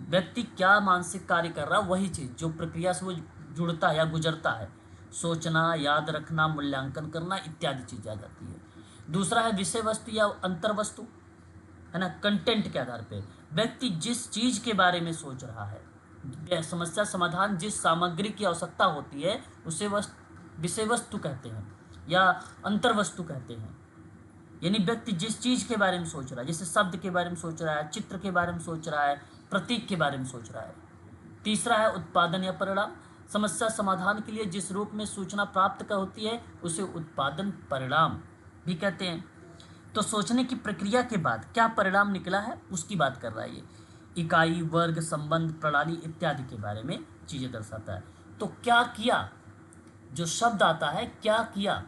व्यक्ति क्या मानसिक कार्य कर रहा है, वही चीज़ जो प्रक्रिया से वो जुड़ता है या गुजरता है, सोचना, याद रखना, मूल्यांकन करना इत्यादि चीज़ें आ जाती है। दूसरा है विषय वस्तु या अंतर्वस्तु, है ना, कंटेंट के आधार पे व्यक्ति जिस चीज़ के बारे में सोच रहा है, समस्या समाधान जिस सामग्री की आवश्यकता होती है उसे विषय वस्तु कहते हैं या अंतर्वस्तु कहते हैं। यानी व्यक्ति जिस चीज़ के बारे में सोच रहा है, जैसे शब्द के बारे में सोच रहा है, चित्र के बारे में सोच रहा है, प्रतीक के बारे में सोच रहा है। तीसरा है उत्पादन या परिणाम, समस्या समाधान के लिए जिस रूप में सूचना प्राप्त का होती है उसे उत्पादन परिणाम भी कहते हैं। तो सोचने की प्रक्रिया के बाद क्या परिणाम निकला है उसकी बात कर रहा है ये। इकाई, वर्ग, संबंध, प्रणाली इत्यादि के बारे में चीज़ें दर्शाता है। तो क्या किया, जो शब्द आता है क्या किया,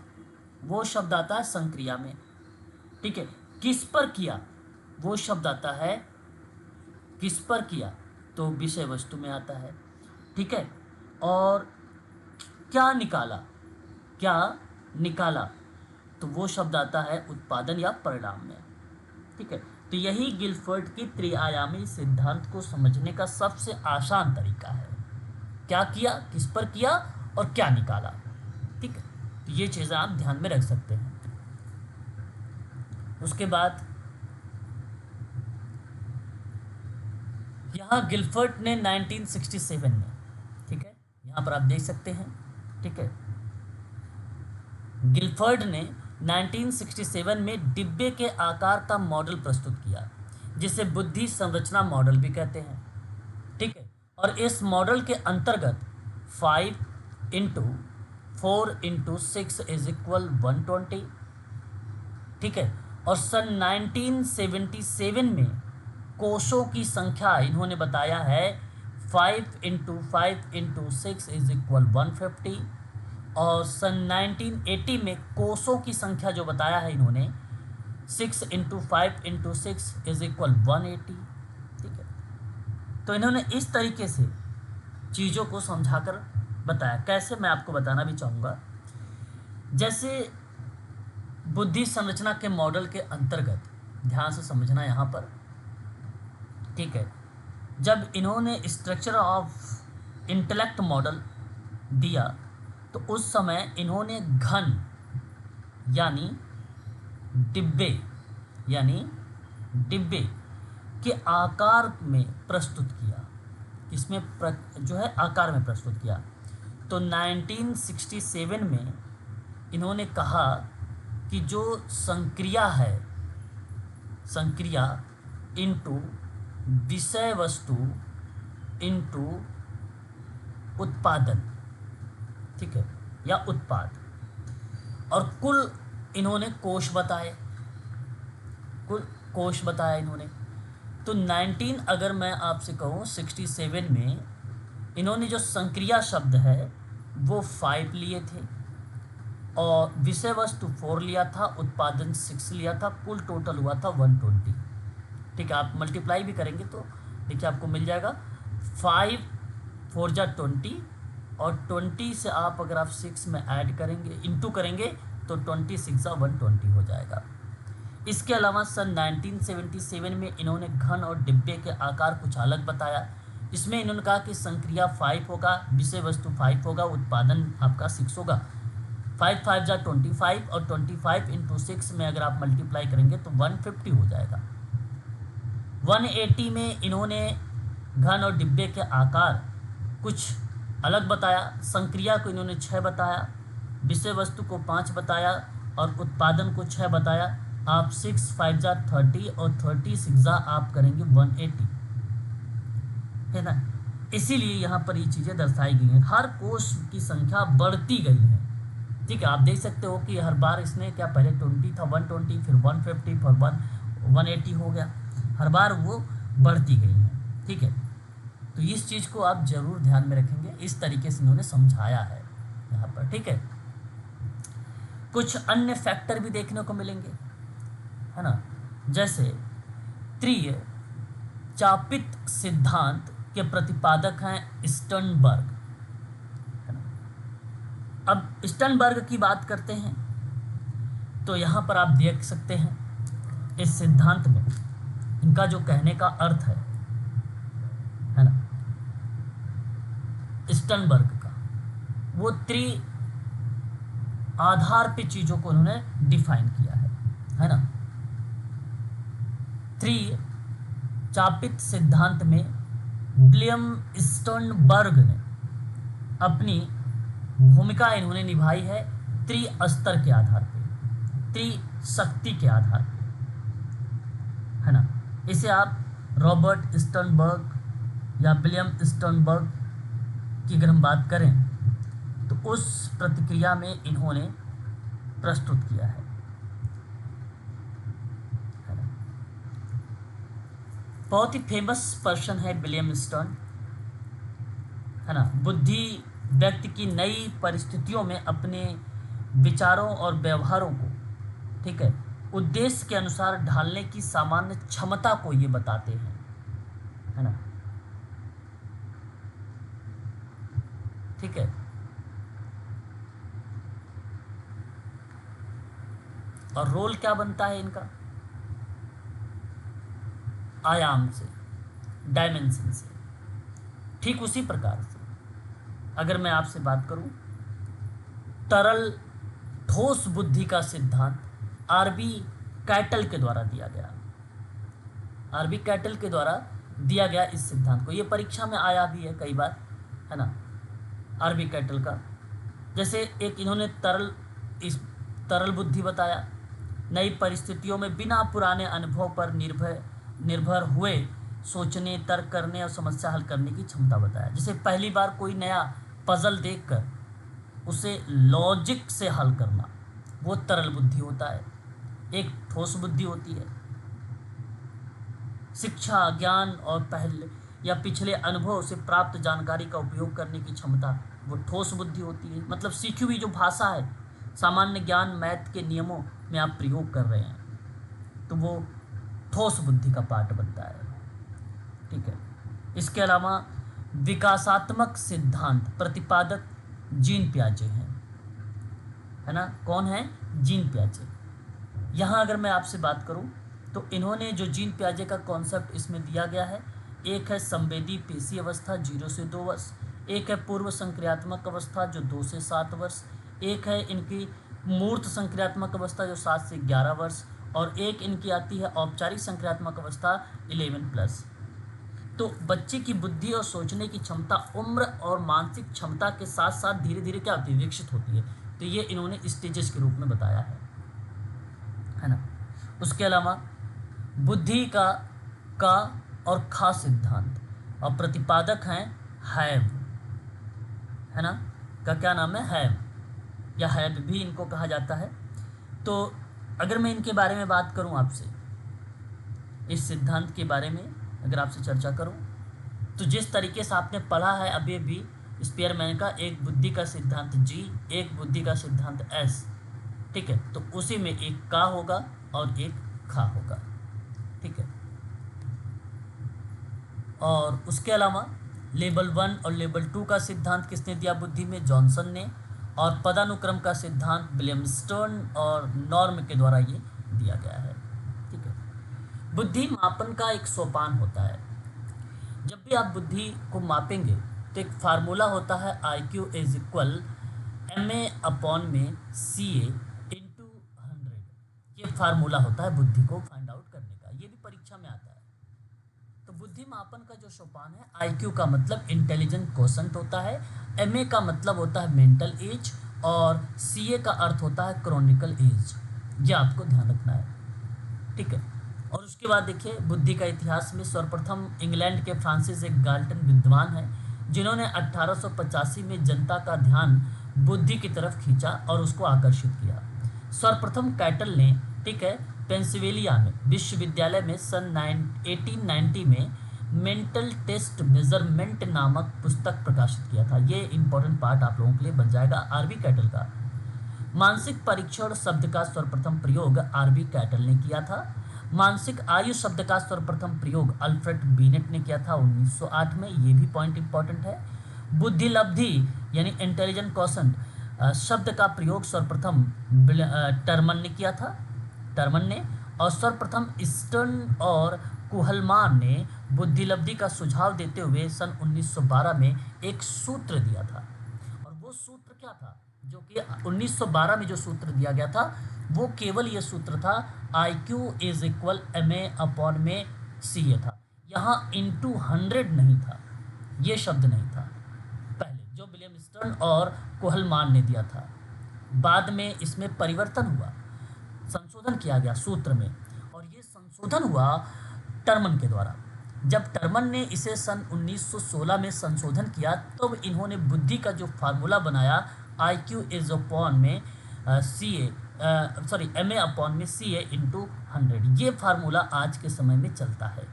वो शब्द आता है संक्रिया में। ठीक है, किस पर किया, वो शब्द आता है किस पर किया, तो विषय वस्तु में आता है। ठीक है, और क्या निकाला, तो वो शब्द आता है उत्पादन या परिणाम में। ठीक है, तो यही गिलफर्ट की त्रिआयामी सिद्धांत को समझने का सबसे आसान तरीका है। क्या किया, किस पर किया और क्या निकाला। ठीक है, तो ये चीज़ें आप ध्यान में रख सकते हैं। उसके बाद यहाँ गिलफर्ट ने 1967 में, ठीक है, यहाँ पर आप देख सकते हैं, ठीक है, गिलफर्ड ने 1967 में डिब्बे के आकार का मॉडल प्रस्तुत किया, जिसे बुद्धि संरचना मॉडल भी कहते हैं। ठीक है, और इस मॉडल के अंतर्गत 5 × 4 × 6 = 120। ठीक है, और सन 1977 में कोषों की संख्या इन्होंने बताया है 5 × 5 × 6 = 150, और सन 1980 में कोषों की संख्या जो बताया है इन्होंने 6 × 5 × 6 = 180। ठीक है, तो इन्होंने इस तरीके से चीज़ों को समझाकर बताया। कैसे, मैं आपको बताना भी चाहूँगा। जैसे बुद्धि संरचना के मॉडल के अंतर्गत, ध्यान से समझना यहाँ पर, ठीक है, जब इन्होंने स्ट्रक्चर ऑफ इंटेलेक्ट मॉडल दिया तो उस समय इन्होंने घन यानी डिब्बे के आकार में प्रस्तुत किया। इसमें जो है आकार में प्रस्तुत किया। तो 1967 में इन्होंने कहा कि जो संक्रिया है, संक्रिया इनटू विषय वस्तु इनटू उत्पादन, ठीक है, या उत्पाद, और कुल इन्होंने कोष बताए, इन्होंने। तो 19 अगर मैं आपसे कहूँ 67 में इन्होंने जो संक्रिया शब्द है वो 5 लिए थे, और विषय वस्तु 4 लिया था, उत्पादन 6 लिया था, कुल टोटल हुआ था 120। ठीक है, आप मल्टीप्लाई भी करेंगे तो देखिए आपको मिल जाएगा 5 4 × 20, और 20 से आप अगर आप 6 में ऐड करेंगे, इंटू करेंगे तो 26 × 120 हो जाएगा। इसके अलावा सन 1977 में इन्होंने घन और डिब्बे के आकार कुछ अलग बताया। इसमें इन्होंने कहा कि संक्रिया 5 होगा, विषय वस्तु 5 होगा, उत्पादन आपका 6 होगा। 5 5 जा 25 और 25 इंटू 6 में अगर आप मल्टीप्लाई करेंगे तो 150 हो जाएगा। 180 में इन्होंने घन और डिब्बे के आकार कुछ अलग बताया, संक्रिया को इन्होंने 6 बताया, विषय वस्तु को 5 बताया और उत्पादन को 6 बताया। आप 6 5 जा 30 और 30 6 जा आप करेंगे 180, है ना। इसीलिए यहाँ पर ये चीज़ें दर्शाई गई हैं, हर कोष की संख्या बढ़ती गई है। ठीक है, आप देख सकते हो कि हर बार इसने क्या, पहले 20 था, 120, फिर 150, फिर 180 हो गया, हर बार वो बढ़ती गई है। ठीक है, तो इस चीज़ को आप जरूर ध्यान में रखेंगे, इस तरीके से इन्होंने समझाया है यहाँ पर। ठीक है, कुछ अन्य फैक्टर भी देखने को मिलेंगे, है ना, जैसे त्रिय चापित सिद्धांत के प्रतिपादक हैं स्टर्नबर्ग, है ना। अब स्टर्नबर्ग की बात करते हैं तो यहाँ पर आप देख सकते हैं इस सिद्धांत में इनका जो कहने का अर्थ है ना, स्टर्नबर्ग का, वो आधार पे चीजों को उन्होंने डिफाइन किया है ना। चापित सिद्धांत में विलियम स्टर्नबर्ग ने अपनी भूमिका इन्होंने निभाई है त्रिस्तर के आधार पे, त्रिशक्ति के आधार पे, है ना। इसे आप रॉबर्ट स्टर्नबर्ग या विलियम स्टर्नबर्ग की अगर हम बात करें तो उस प्रतिक्रिया में इन्होंने प्रस्तुत किया है ना। बहुत ही फेमस पर्सन है विलियम स्टर्न, है ना। बुद्धि व्यक्ति की नई परिस्थितियों में अपने विचारों और व्यवहारों को, ठीक है, उद्देश्य के अनुसार ढालने की सामान्य क्षमता को ये बताते हैं, है ना। ठीक है, और रोल क्या बनता है इनका, आयाम से, डायमेंशन से। ठीक उसी प्रकार से अगर मैं आपसे बात करूं, तरल ठोस बुद्धि का सिद्धांत आरबी कैटल के द्वारा दिया गया, आरबी कैटल के द्वारा दिया गया इस सिद्धांत को, ये परीक्षा में आया भी है कई बार, है ना, आरबी कैटल का। जैसे एक इन्होंने तरल बुद्धि बताया, नई परिस्थितियों में बिना पुराने अनुभव पर निर्भर हुए सोचने, तर्क करने और समस्या हल करने की क्षमता बताया। जैसे पहली बार कोई नया पजल देखकर उसे लॉजिक से हल करना, वो तरल बुद्धि होता है। एक ठोस बुद्धि होती है, शिक्षा, ज्ञान और पहले या पिछले अनुभव से प्राप्त जानकारी का उपयोग करने की क्षमता, वो ठोस बुद्धि होती है। मतलब सीखी हुई जो भाषा है, सामान्य ज्ञान, मैथ के नियमों में आप प्रयोग कर रहे हैं तो वो ठोस बुद्धि का पार्ट बनता है। ठीक है, इसके अलावा विकासात्मक सिद्धांत प्रतिपादक जीन पियाजे हैं, है ना। कौन है? जीन पियाजे। यहाँ अगर मैं आपसे बात करूँ तो इन्होंने जो जीन पियाजे का कॉन्सेप्ट इसमें दिया गया है, एक है संवेदी पेशी अवस्था 0 से 2 वर्ष, एक है पूर्व संक्रियात्मक अवस्था जो 2 से 7 वर्ष, एक है इनकी मूर्त संक्रियात्मक अवस्था जो 7 से 11 वर्ष, और एक इनकी आती है औपचारिक संक्रियात्मक अवस्था 11+। तो बच्चे की बुद्धि और सोचने की क्षमता उम्र और मानसिक क्षमता के साथ साथ धीरे धीरे क्या होती है, विकसित होती है। तो ये इन्होंने स्टेजेस के रूप में बताया है ना। उसके अलावा बुद्धि का और खा सिद्धांत और प्रतिपादक हैं हैव, है ना, का क्या नाम है, हैव या हैव भी इनको कहा जाता है। तो अगर मैं इनके बारे में बात करूं आपसे, इस सिद्धांत के बारे में अगर आपसे चर्चा करूं, तो जिस तरीके से आपने पढ़ा है अभी भी स्पीयरमैन का, एक बुद्धि का सिद्धांत जी, एक बुद्धि का सिद्धांत एस, ठीक है, तो उसी में एक का होगा और एक खा होगा। ठीक है, और उसके अलावा लेवल 1 और लेवल 2 का सिद्धांत किसने दिया बुद्धि में, जॉनसन ने, और पदानुक्रम का सिद्धांत विलियम स्टर्न और नॉर्म के द्वारा ये दिया गया है। ठीक है, बुद्धि मापन का एक सोपान होता है। जब भी आप बुद्धि को मापेंगे तो एक फार्मूला होता है IQ इज इक्वल MA/सी ए इंटू 100। ये फार्मूला होता है बुद्धि को फाइंड आउट करने का, ये भी परीक्षा में आता है। तो बुद्धि मापन का जो सोपान है, IQ का मतलब इंटेलिजेंट क्वोशंट होता है, MA का मतलब होता है मेंटल एज, और CA का अर्थ होता है क्रॉनिकल एज। ये आपको ध्यान रखना है, ठीक है। और उसके बाद देखिए बुद्धि का इतिहास में सर्वप्रथम इंग्लैंड के फ्रांसिस एक गाल्टन विद्वान हैं जिन्होंने 1885 में जनता का ध्यान बुद्धि की तरफ खींचा और उसको आकर्षित किया। सर्वप्रथम कैटल ने, ठीक है, पेंसिल्वेनिया में विश्वविद्यालय में सन 1890 में मेंटल टेस्ट मेजरमेंट नामक पुस्तक प्रकाशित किया था। ये इंपॉर्टेंट पार्ट आप लोगों के लिए बन जाएगा आरबी कैटल का। मानसिक परीक्षण शब्द का सर्वप्रथम प्रयोग आरबी कैटल ने किया था। मानसिक आयु शब्द का सर्वप्रथम प्रयोग अल्फ्रेड बिनेट ने किया था 1908 में। ये भी पॉइंट इंपॉर्टेंट है। बुद्धिलब्धि यानी इंटेलिजेंट क्वोशंट शब्द का प्रयोग सर्वप्रथम टर्मन ने किया था, टर्मन ने। और सर्वप्रथम स्टर्न और कुहलमान ने बुद्धिलब्धि का सुझाव देते हुए सन 1912 में एक सूत्र दिया था। और वो सूत्र क्या था, जो कि 1912 में जो सूत्र दिया गया था वो केवल ये सूत्र था IQ इज इक्वल MA/सी ए था। यहाँ इंटू 100 नहीं था, ये शब्द नहीं था पहले, जो विलियम स्टर्न और कोहलमान ने दिया था। बाद में इसमें परिवर्तन हुआ, संशोधन किया गया सूत्र में, और ये संशोधन हुआ टर्मन के द्वारा। जब टर्मन ने इसे सन 1916 में संशोधन किया तब तो इन्होंने बुद्धि का जो फार्मूला बनाया IQ इज अपॉन में MA/सी ए इंटू 100। ये फार्मूला आज के समय में चलता है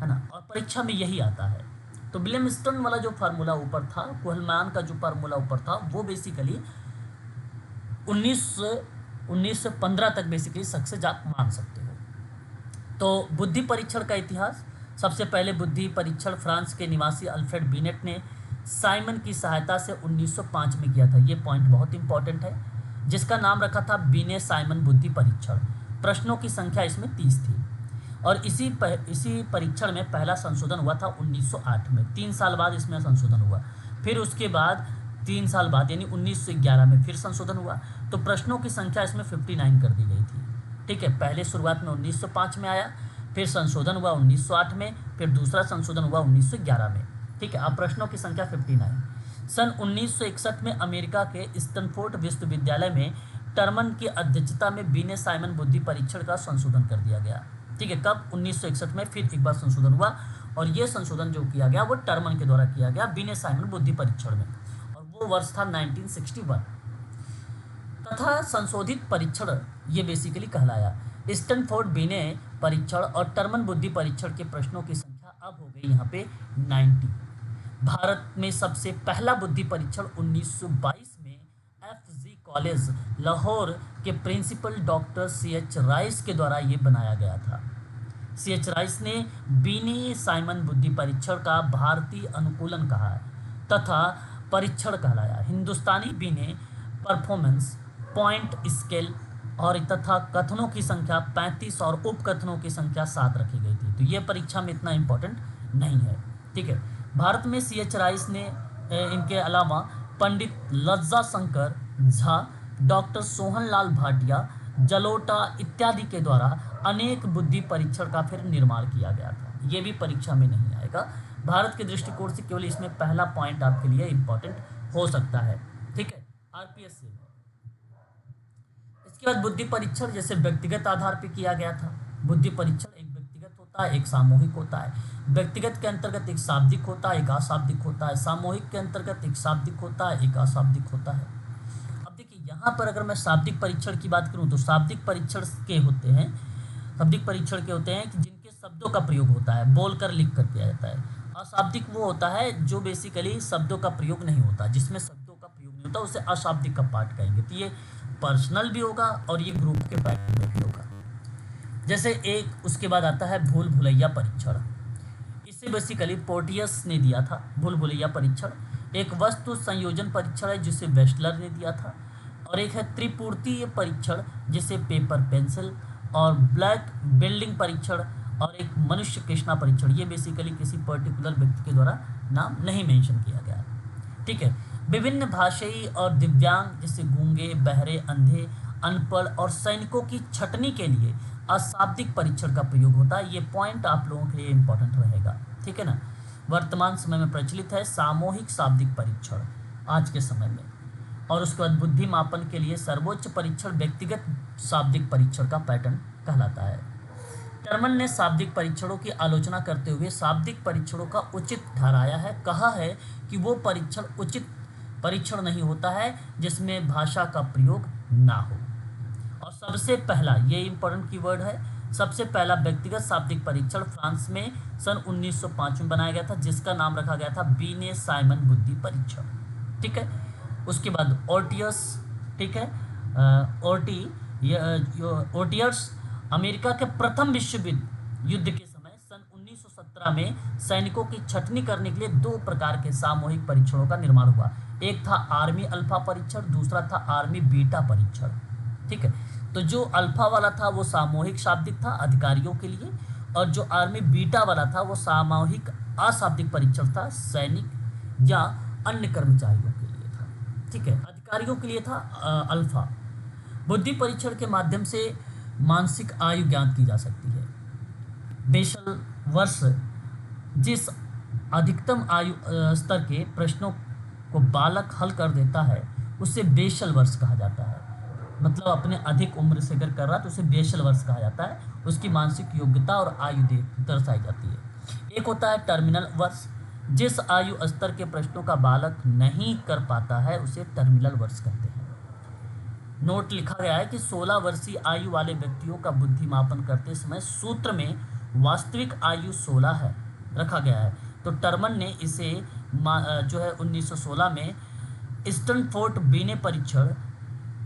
ना, और परीक्षा में यही आता है। तो विलियम स्टर्न वाला जो फार्मूला ऊपर था, कोहलमान का जो फार्मूला ऊपर था, वो बेसिकली 1915 तक बेसिकली सक्सेस आप मान सकते हो। तो बुद्धि परीक्षण का इतिहास, सबसे पहले बुद्धि परीक्षण फ्रांस के निवासी अल्फ्रेड बिनेट ने साइमन की सहायता से 1905 में किया था। ये पॉइंट बहुत इंपॉर्टेंट है, जिसका नाम रखा था बिने साइमन बुद्धि परीक्षण। प्रश्नों की संख्या इसमें 30 थी, और इसी परीक्षण में पहला संशोधन हुआ था 1908 में। 3 साल बाद इसमें संशोधन हुआ, फिर उसके बाद 3 साल बाद यानी 1911 में फिर संशोधन हुआ। तो प्रश्नों की संख्या इसमें 59 कर दी गई थी, ठीक है। पहले शुरुआत में 1905 में आया, फिर संशोधन हुआ 1908 में, फिर दूसरा संशोधन हुआ 1911 में, ठीक है। अब प्रश्नों की संख्या 59। सन 1961 में अमेरिका के स्टैनफोर्ड विश्वविद्यालय में टर्मन की अध्यक्षता में बिने साइमन बुद्धि परीक्षण का संशोधन कर दिया गया, ठीक है। कब? 1961 में फिर एक बार संशोधन हुआ, और ये संशोधन जो किया गया वो टर्मन के द्वारा किया गया बिने साइमन बुद्धि परीक्षण में, और वो वर्ष था 1961। तथा संशोधित परीक्षण ये बेसिकली कहलाया। स्टैनफोर्ड बिने परीक्षण और टर्मन बुद्धि परीक्षण के प्रश्नों की संख्या अब हो गई यहाँ पे 90। भारत में सबसे पहला बुद्धि परीक्षण 1922 में FG कॉलेज लाहौर के प्रिंसिपल डॉक्टर CH राइस के द्वारा ये बनाया गया था। CH राइस ने बिने साइमन बुद्धि परीक्षण का भारतीय अनुकूलन कहा तथा परीक्षण कहलाया। हिंदुस्तानी बिने परफॉर्मेंस पॉइंट स्केल और तथा कथनों की संख्या 35 और उपकथनों की संख्या 7 रखी गई थी। तो ये परीक्षा में इतना इम्पोर्टेंट नहीं है, ठीक है। भारत में CH राइस ने इनके अलावा पंडित लज्जा शंकर झा, डॉक्टर सोहनलाल भाटिया, जलोटा इत्यादि के द्वारा अनेक बुद्धि परीक्षण का फिर निर्माण किया गया था। ये भी परीक्षा में नहीं आएगा। भारत के दृष्टिकोण से केवल इसमें पहला पॉइंट आपके लिए इम्पोर्टेंट हो सकता है, ठीक है, RPS से। इसके बाद बुद्धि परीक्षण जैसे व्यक्तिगत आधार पर किया गया था। बुद्धि परीक्षण एक व्यक्तिगत होता है, एक सामूहिक होता है। व्यक्तिगत के अंतर्गत एक शाब्दिक होता है, एक अशाब्दिक होता है। सामूहिक के अंतर्गत एक शाब्दिक होता है, एक अशाब्दिक होता है। अब देखिए यहाँ पर अगर मैं शाब्दिक परीक्षण की बात करूँ तो शाब्दिक परीक्षण के होते हैं, शाब्दिक परीक्षण के होते हैं कि जिनके शब्दों का प्रयोग होता है, बोलकर लिख कर किया जाता है। अशाब्दिक वो होता है जो बेसिकली शब्दों का प्रयोग नहीं होता, जिसमें शब्दों का प्रयोग नहीं होता, उसे अशाब्दिक का पार्ट कहेंगे। तो ये पर्सनल भी होगा और ये ग्रुप के पार्ट में भी होगा। जैसे एक उसके बाद आता है भूल भुलैया परीक्षण। इसे बेसिकली पोर्टियस ने दिया था। भूल भुलैया परीक्षण एक वस्तु संयोजन परीक्षण है जिसे वेस्टलर ने दिया था, और एक है त्रिपूर्तीय परीक्षण जिसे पेपर पेंसिल और ब्लैक बिल्डिंग परीक्षण और एक मनुष्य कृष्णा परीक्षण, ये बेसिकली किसी पर्टिकुलर व्यक्ति के द्वारा नाम नहीं मेंशन किया गया। ठीक है। विभिन्न भाषाई और दिव्यांग जैसे गूंगे, बहरे, अंधे, अनपढ़ और सैनिकों की छटनी के लिए अशाब्दिक परीक्षण का प्रयोग होता है। ये पॉइंट आप लोगों के लिए इंपॉर्टेंट रहेगा। ठीक है ना। वर्तमान समय में प्रचलित है सामूहिक शाब्दिक परीक्षण आज के समय में, और उसके बाद बुद्धि मापन के लिए सर्वोच्च परीक्षण व्यक्तिगत शाब्दिक परीक्षण का पैटर्न कहलाता है। टर्मन ने शाब्दिक परीक्षणों की आलोचना करते हुए शाब्दिक परीक्षणों का उचित ठहराया है। कहा है कि वो परीक्षण उचित परीक्षण नहीं होता है जिसमें भाषा का प्रयोग ना हो। और सबसे पहला, ये इंपॉर्टेंट कीवर्ड है, सबसे पहला व्यक्तिगत शाब्दिक परीक्षण फ्रांस में सन 1905 में बनाया गया था, जिसका नाम रखा गया था बीने साइमन बुद्धि परीक्षण। ठीक है। उसके बाद ओर्टियस, ठीक है, ओर्टियर्स अमेरिका के प्रथम विश्व युद्ध के समय सन 1917 में सैनिकों की छटनी करने के लिए 2 प्रकार के सामूहिक परीक्षणों का निर्माण हुआ। एक था आर्मी अल्फा परीक्षण, दूसरा था आर्मी बीटा परीक्षण। ठीक है। तो जो अल्फा वाला था वो सामूहिक शाब्दिक था अधिकारियों के लिए, और जो आर्मी बीटा वाला था वो सामूहिक अशाब्दिक परीक्षण था सैनिक या अन्य कर्मचारियों के लिए था। ठीक है। अधिकारियों के लिए था अल्फा। बुद्धि परीक्षण के माध्यम से मानसिक आयु ज्ञात की जा सकती है। बेसल वर्ष जिस अधिकतम आयु स्तर के प्रश्नों को बालक हल कर देता है उसे बेसल वर्ष कहा जाता है। मतलब अपने अधिक उम्र से अगर कर रहा तो उसे बेसल वर्ष कहा जाता है। उसकी मानसिक योग्यता और आयु दर्शाई जाती है। एक होता है टर्मिनल वर्ष, जिस आयु स्तर के प्रश्नों का बालक नहीं कर पाता है उसे टर्मिनल वर्ष कहते हैं। नोट लिखा गया है कि 16 वर्षीय आयु वाले व्यक्तियों का बुद्धि मापन करते समय सूत्र में वास्तविक आयु 16 है रखा गया है। तो टर्मन ने इसे जो है 1916 में स्टैनफोर्ड बीने परीक्षण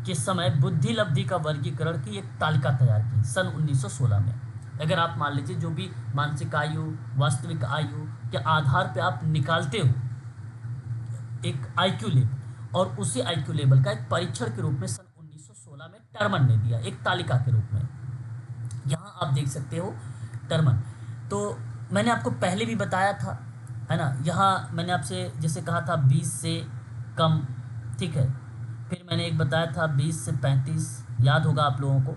के समय बुद्धि लब्धि का वर्गीकरण की एक तालिका तैयार की सन 1916 में। अगर आप मान लीजिए जो भी मानसिक आयु वास्तविक आयु के आधार पे आप निकालते हो एक आईक्यू लेवल, और उसी आईक्यू लेवल का एक परीक्षण के रूप में सन 1916 में टर्मन ने दिया एक तालिका के रूप में। यहाँ आप देख सकते हो टर्मन। तो मैंने आपको पहले भी बताया था, है ना, यहाँ मैंने आपसे जैसे कहा था 20 से कम। ठीक है। फिर मैंने एक बताया था 20 से 35, याद होगा आप लोगों को।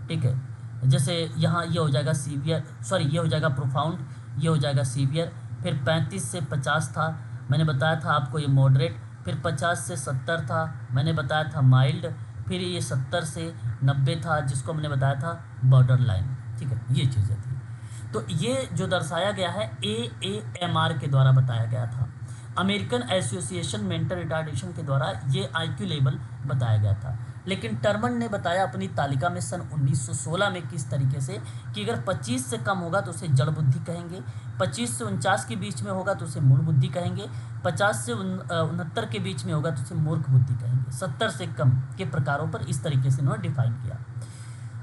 ठीक है। जैसे यहाँ ये हो जाएगा सीवियर, सॉरी ये हो जाएगा प्रोफाउंड, ये हो जाएगा सीवियर। फिर 35 से 50 था, मैंने बताया था आपको ये मॉडरेट। फिर 50 से 70 था, मैंने बताया था माइल्ड। फिर ये 70 से 90 था, जिसको मैंने बताया था बॉर्डर लाइन। ठीक है। ये चीज़ें थी। तो ये जो दर्शाया गया है AAMR के द्वारा बताया गया था, अमेरिकन एसोसिएशन मेंटल रिटार्डेशन के द्वारा ये आईक्यू लेवल बताया गया था। लेकिन टर्मन ने बताया अपनी तालिका में सन 1916 में किस तरीके से कि अगर 25 से कम होगा तो उसे जड़ बुद्धि कहेंगे, 25 से 49 के बीच में होगा तो उसे मूढ़ बुद्धि कहेंगे, 50 से 69 के बीच में होगा तो उसे मूर्ख बुद्धि कहेंगे। 70 से कम के प्रकारों पर इस तरीके से उन्होंने डिफाइन किया।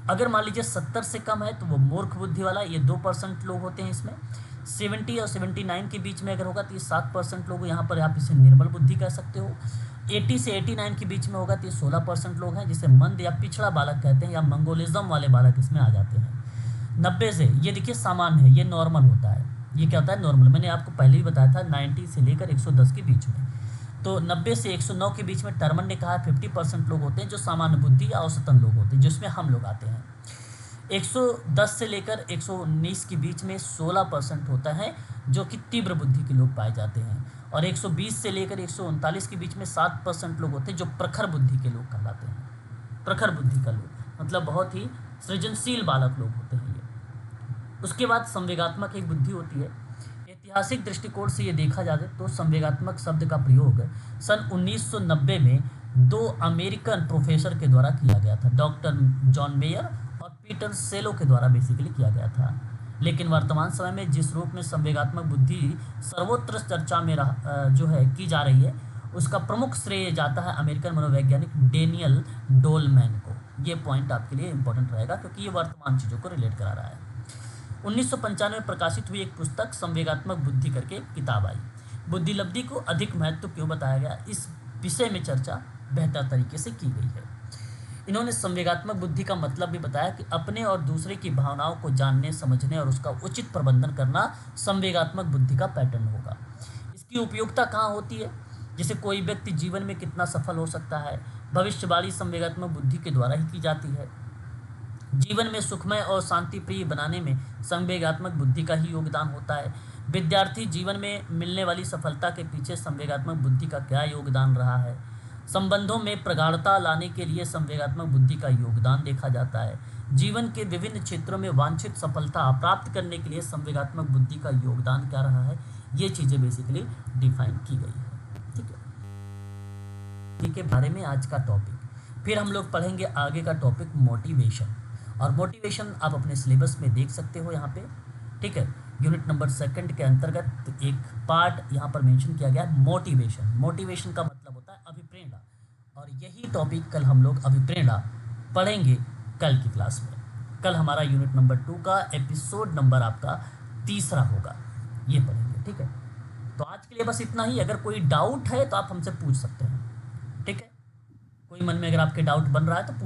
अगर मान लीजिए 70 से कम है तो वो मूर्ख बुद्धि वाला, ये 2% लोग होते हैं इसमें। 70 और 79 के बीच में अगर होगा तो ये 7% लोग, यहाँ पर आप इसे निर्बल बुद्धि कह सकते हो। 80 से 89 के बीच में होगा तो ये 16% लोग हैं, जिसे मंद या पिछड़ा बालक कहते हैं, या मंगोलिज्म वाले बालक इसमें आ जाते हैं। 90 से, ये देखिए सामान्य है, ये नॉर्मल होता है। ये क्या होता है? नॉर्मल। मैंने आपको पहले ही बताया था 90 से लेकर 110 के बीच में। तो 90 से 109 के बीच में टर्मन ने कहा 50% लोग होते हैं जो सामान्य बुद्धि या औसतन लोग होते हैं, जिसमें हम लोग आते हैं। 110 से लेकर 119 के बीच में 16% होता है जो कि तीव्र बुद्धि के लोग पाए जाते हैं, और 120 से लेकर 139 के बीच में 7% लोग होते हैं जो प्रखर बुद्धि के लोग कहलाते हैं। प्रखर बुद्धि का लोग मतलब बहुत ही सृजनशील बालक लोग होते हैं ये। उसके बाद संवेगात्मक एक बुद्धि होती है। ऐतिहासिक दृष्टिकोण से ये देखा जाए तो संवेगात्मक शब्द का प्रयोग सन 1990 में 2 अमेरिकन प्रोफेसर के द्वारा किया गया था, डॉक्टर जॉन मेयर और पीटर सेलो के द्वारा बेसिकली किया गया था। लेकिन वर्तमान समय में जिस रूप में संवेगात्मक बुद्धि सर्वोच्च चर्चा में जो है की जा रही है, उसका प्रमुख श्रेय जाता है अमेरिकन मनोवैज्ञानिक डेनियल डोलमैन को। ये पॉइंट आपके लिए इंपॉर्टेंट रहेगा क्योंकि ये वर्तमान चीज़ों को रिलेट करा रहा है। 1995 में प्रकाशित हुई एक पुस्तक संवेगात्मक बुद्धि करके किताब आई। बुद्धि लब्धि को अधिक महत्व क्यों बताया गया, इस विषय में चर्चा बेहतर तरीके से की गई है। इन्होंने संवेगात्मक बुद्धि का मतलब भी बताया कि अपने और दूसरे की भावनाओं को जानने, समझने और उसका उचित प्रबंधन करना संवेगात्मक बुद्धि का पैटर्न होगा। इसकी उपयोगिता कहाँ होती है? जैसे कोई व्यक्ति जीवन में कितना सफल हो सकता है, भविष्यवाणी संवेगात्मक बुद्धि के द्वारा ही की जाती है। जीवन में सुखमय और शांति प्रिय बनाने में संवेगात्मक बुद्धि का ही योगदान होता है। विद्यार्थी जीवन में मिलने वाली सफलता के पीछे संवेगात्मक बुद्धि का क्या योगदान रहा है। संबंधों में प्रगाढ़ता लाने के लिए संवेगात्मक बुद्धि का योगदान देखा जाता है। जीवन के विभिन्न क्षेत्रों में वांछित सफलता प्राप्त करने के लिए संवेगात्मक बुद्धि का योगदान क्या रहा है, ये चीज़ें बेसिकली डिफाइन की गई है। ठीक है, के बारे में आज का टॉपिक। फिर हम लोग पढ़ेंगे आगे का टॉपिक मोटिवेशन। और मोटिवेशन आप अपने सिलेबस में देख सकते हो यहाँ पे। ठीक है, यूनिट नंबर 2 के अंतर्गत एक पार्ट यहाँ पर मेंशन किया गया है मोटिवेशन। मोटिवेशन का मतलब होता है अभिप्रेरणा, और यही टॉपिक कल हम लोग अभिप्रेरणा पढ़ेंगे कल की क्लास में। कल हमारा यूनिट नंबर 2 का एपिसोड नंबर आपका 3 होगा, ये पढ़ेंगे। ठीक है, तो आज के लिए बस इतना ही। अगर कोई डाउट है तो आप हमसे पूछ सकते हैं। ठीक है, कोई मन में अगर आपके डाउट बन रहा है तो